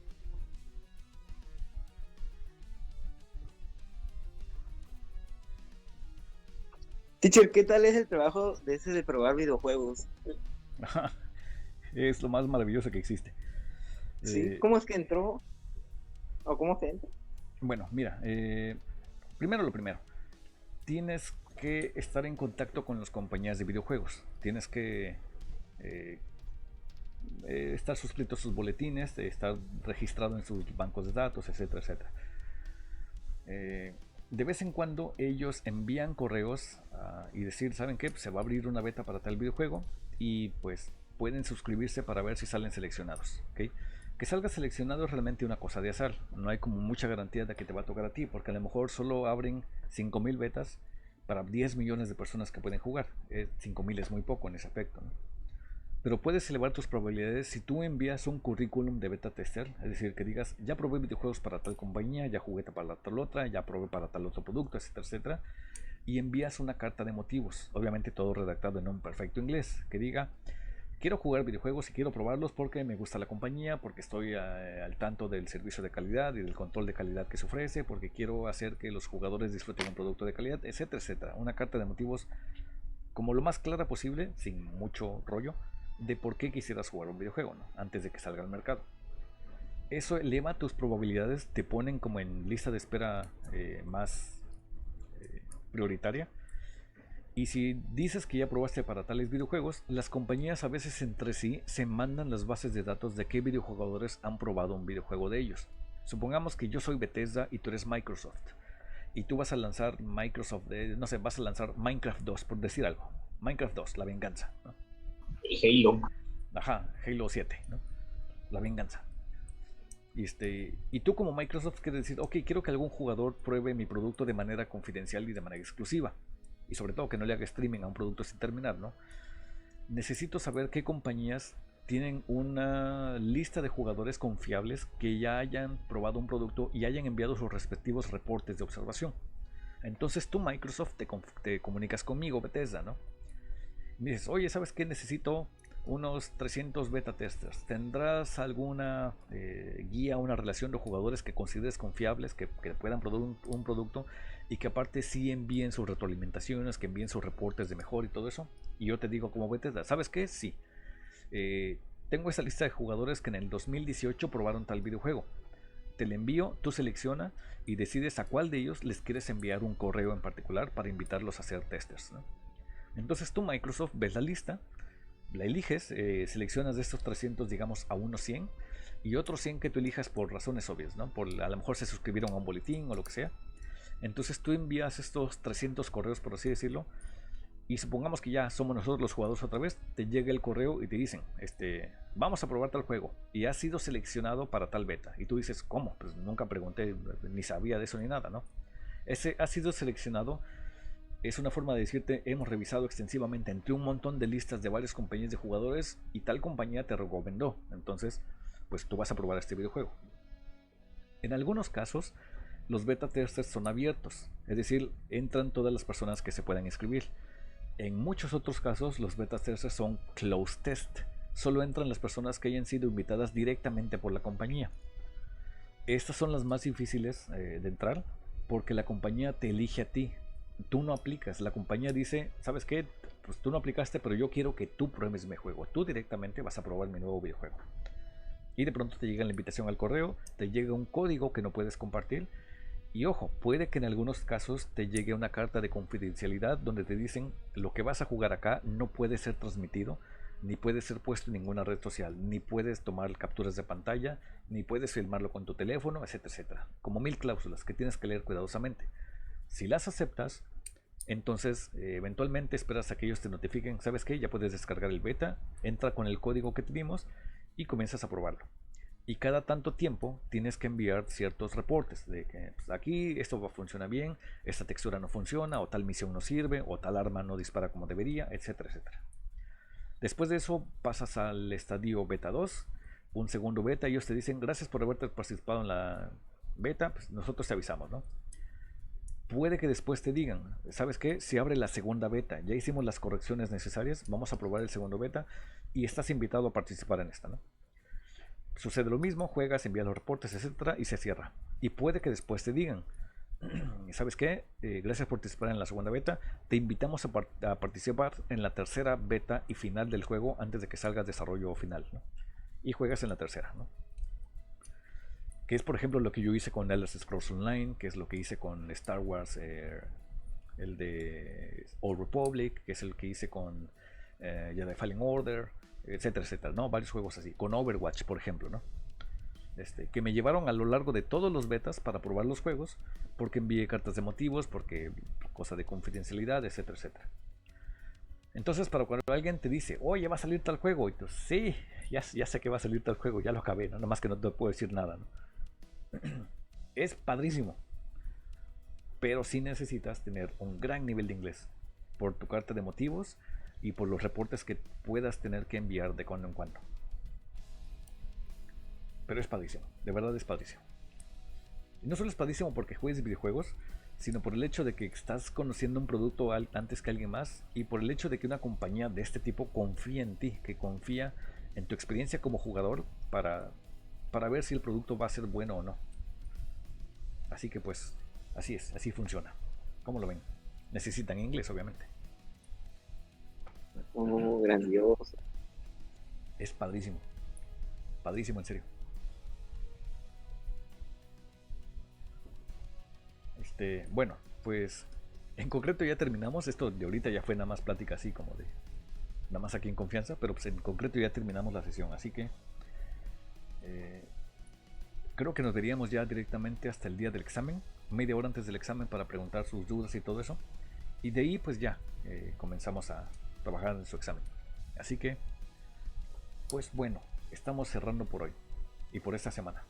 Teacher, ¿qué tal es el trabajo de ese de probar videojuegos? Es lo más maravilloso que existe. Sí, ¿cómo es que entró? ¿O cómo se entra? Bueno, mira, primero lo primero. Tienes que estar en contacto con las compañías de videojuegos. Tienes que estar suscrito a sus boletines, estar registrado en sus bancos de datos, etcétera, etcétera. De vez en cuando ellos envían correos y decir, ¿saben qué? Pues se va a abrir una beta para tal videojuego y pues pueden suscribirse para ver si salen seleccionados, ¿okay? Que salga seleccionado es realmente una cosa de azar. No hay como mucha garantía de que te va a tocar a ti, porque a lo mejor solo abren 5.000 betas para 10 millones de personas que pueden jugar. 5.000 es muy poco en ese aspecto, ¿no? Pero puedes elevar tus probabilidades si tú envías un currículum de beta tester, es decir, que digas, ya probé videojuegos para tal compañía, ya jugué para tal otra, ya probé para tal otro producto, etcétera, etcétera, y envías una carta de motivos, obviamente todo redactado en un perfecto inglés, que diga, quiero jugar videojuegos y quiero probarlos porque me gusta la compañía, porque estoy al tanto del servicio de calidad y del control de calidad que se ofrece, porque quiero hacer que los jugadores disfruten un producto de calidad, etcétera, etcétera. Una carta de motivos como lo más clara posible, sin mucho rollo, de por qué quisieras jugar un videojuego, ¿no? Antes de que salga al mercado. Eso eleva tus probabilidades, te ponen como en lista de espera más prioritaria. Y si dices que ya probaste para tales videojuegos, las compañías a veces entre sí se mandan las bases de datos de qué videojugadores han probado un videojuego de ellos. Supongamos que yo soy Bethesda y tú eres Microsoft. Y tú vas a lanzar no sé, vas a lanzar Minecraft 2, por decir algo. Minecraft 2, la venganza, ¿no? Halo. Ajá, Halo 7, ¿no? La venganza. Y tú como Microsoft quieres decir, ok, quiero que algún jugador pruebe mi producto de manera confidencial y de manera exclusiva. Y sobre todo que no le haga streaming a un producto sin terminar, ¿no? Necesito saber qué compañías tienen una lista de jugadores confiables que ya hayan probado un producto y hayan enviado sus respectivos reportes de observación. Entonces tú, Microsoft, te comunicas conmigo, Bethesda, ¿no? Y me dices, oye, ¿sabes qué? Necesito unos 300 beta testers. ¿Tendrás alguna guía, una relación de jugadores que consideres confiables, que puedan probar un producto y que aparte sí envíen sus retroalimentaciones, que envíen sus reportes de mejor y todo eso? Y yo te digo como Bethesda, ¿sabes qué? Sí. Tengo esa lista de jugadores que en el 2018 probaron tal videojuego. Te la envío, tú selecciona y decides a cuál de ellos les quieres enviar un correo en particular para invitarlos a hacer testers, ¿no? Entonces tú, Microsoft, ves la lista, la eliges, seleccionas de estos 300, digamos, a unos 100 y otros 100 que tú elijas por razones obvias, ¿no? A lo mejor se suscribieron a un boletín o lo que sea. Entonces tú envías estos 300 correos, por así decirlo, y supongamos que ya somos nosotros los jugadores otra vez, te llega el correo y te dicen, vamos a probar tal juego y has sido seleccionado para tal beta. Y tú dices, ¿cómo? Pues nunca pregunté, ni sabía de eso ni nada, ¿no? Ese ha sido seleccionado es una forma de decirte, hemos revisado extensivamente entre un montón de listas de varias compañías de jugadores y tal compañía te recomendó. Entonces, pues tú vas a probar este videojuego. En algunos casos, los beta testers son abiertos, es decir, entran todas las personas que se puedan inscribir. En muchos otros casos, los beta testers son closed test. Solo entran las personas que hayan sido invitadas directamente por la compañía. Estas son las más difíciles de entrar porque la compañía te elige a ti. tú no aplicas. La compañía dice, ¿sabes qué? Pues tú no aplicaste, pero yo quiero que tú pruebes mi juego. Tú directamente vas a probar mi nuevo videojuego. Y de pronto te llega la invitación al correo, te llega un código que no puedes compartir. Y ojo, puede que en algunos casos te llegue una carta de confidencialidad donde te dicen lo que vas a jugar acá no puede ser transmitido, ni puede ser puesto en ninguna red social, ni puedes tomar capturas de pantalla, ni puedes filmarlo con tu teléfono, etcétera, etcétera. Como 1000 cláusulas que tienes que leer cuidadosamente. Si las aceptas, entonces eventualmente esperas a que ellos te notifiquen, ¿sabes qué? Ya puedes descargar el beta, entra con el código que te dimos y comienzas a probarlo. Y cada tanto tiempo tienes que enviar ciertos reportes de que pues, aquí esto funciona bien, esta textura no funciona, o tal misión no sirve, o tal arma no dispara como debería, etcétera, etcétera. Después de eso pasas al estadio beta 2, un segundo beta, ellos te dicen gracias por haberte participado en la beta, pues nosotros te avisamos, ¿no? Puede que después te digan, ¿sabes qué? Se abre la segunda beta, ya hicimos las correcciones necesarias, vamos a probar el segundo beta y estás invitado a participar en esta, ¿no? Sucede lo mismo, juegas, envías los reportes, etcétera, y se cierra. Y puede que después te digan, ¿sabes qué? Gracias por participar en la segunda beta, te invitamos a participar en la tercera beta y final del juego antes de que salga al desarrollo final, ¿no? Y juegas en la tercera, ¿no? Que es por ejemplo lo que yo hice con Elder Scrolls Online, que es lo que hice con Star Wars, el de Old Republic, que es el que hice con Jedi Fallen Order, etcétera, etcétera, ¿no? Varios juegos así, con Overwatch por ejemplo, ¿no? Que me llevaron a lo largo de todos los betas para probar los juegos, porque envié cartas de motivos, porque cosa de confidencialidad, etcétera, etcétera. Entonces, para cuando alguien te dice, oye, va a salir tal juego, y tú, sí, ya sé que va a salir tal juego, ya lo acabé, ¿no? Nada más que no te puedo decir nada, ¿no? Es padrísimo, pero sí necesitas tener un gran nivel de inglés por tu carta de motivos y por los reportes que puedas tener que enviar de cuando en cuando. Pero es padrísimo, de verdad es padrísimo. Y no solo es padrísimo porque juegues videojuegos, sino por el hecho de que estás conociendo un producto antes que alguien más y por el hecho de que una compañía de este tipo confía en ti, que confía en tu experiencia como jugador para ver si el producto va a ser bueno o no. Así que pues, así es, así funciona. ¿Cómo lo ven? Necesitan inglés, obviamente. Oh, grandioso. Es padrísimo. Padrísimo, en serio. Bueno, pues en concreto ya terminamos. Esto de ahorita ya fue nada más plática así como de nada más aquí en confianza, pero pues en concreto ya terminamos la sesión, así que creo que nos veríamos ya directamente hasta el día del examen, media hora antes del examen para preguntar sus dudas y todo eso, y de ahí pues ya comenzamos a trabajar en su examen. Así que pues bueno, estamos cerrando por hoy y por esta semana.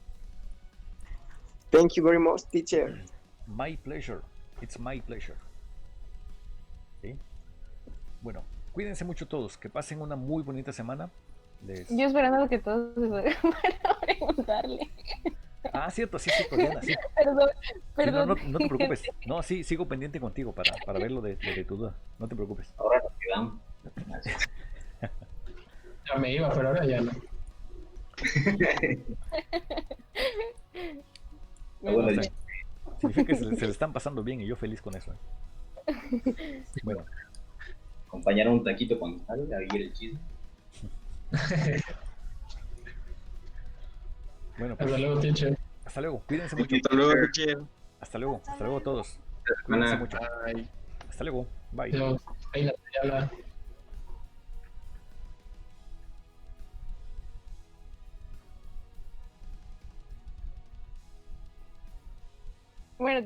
Thank you very much, teacher. My pleasure. It's my pleasure. ¿Sí? Bueno, cuídense mucho todos, que pasen una muy bonita semana. Yo esperando que todos se salgan para preguntarle. Ah, cierto, sí, Diana, sí. Perdón. Sí, no te preocupes. No, sí, sigo pendiente contigo para ver lo de tu duda. No te preocupes. Ahora nos quedamos. Ya me iba, pero ahora ya no. Bueno, significa que se le están pasando bien y yo feliz con eso. Bueno. Acompañar un taquito con sal, a vivir el chisme. Bueno, pues, hasta luego, teacher. Hasta luego, cuídense mucho. Hasta luego, teacher. Hasta luego todos. Cuídense mucho. Bye. Hasta luego, bye. Adiós. Ahí la Bueno,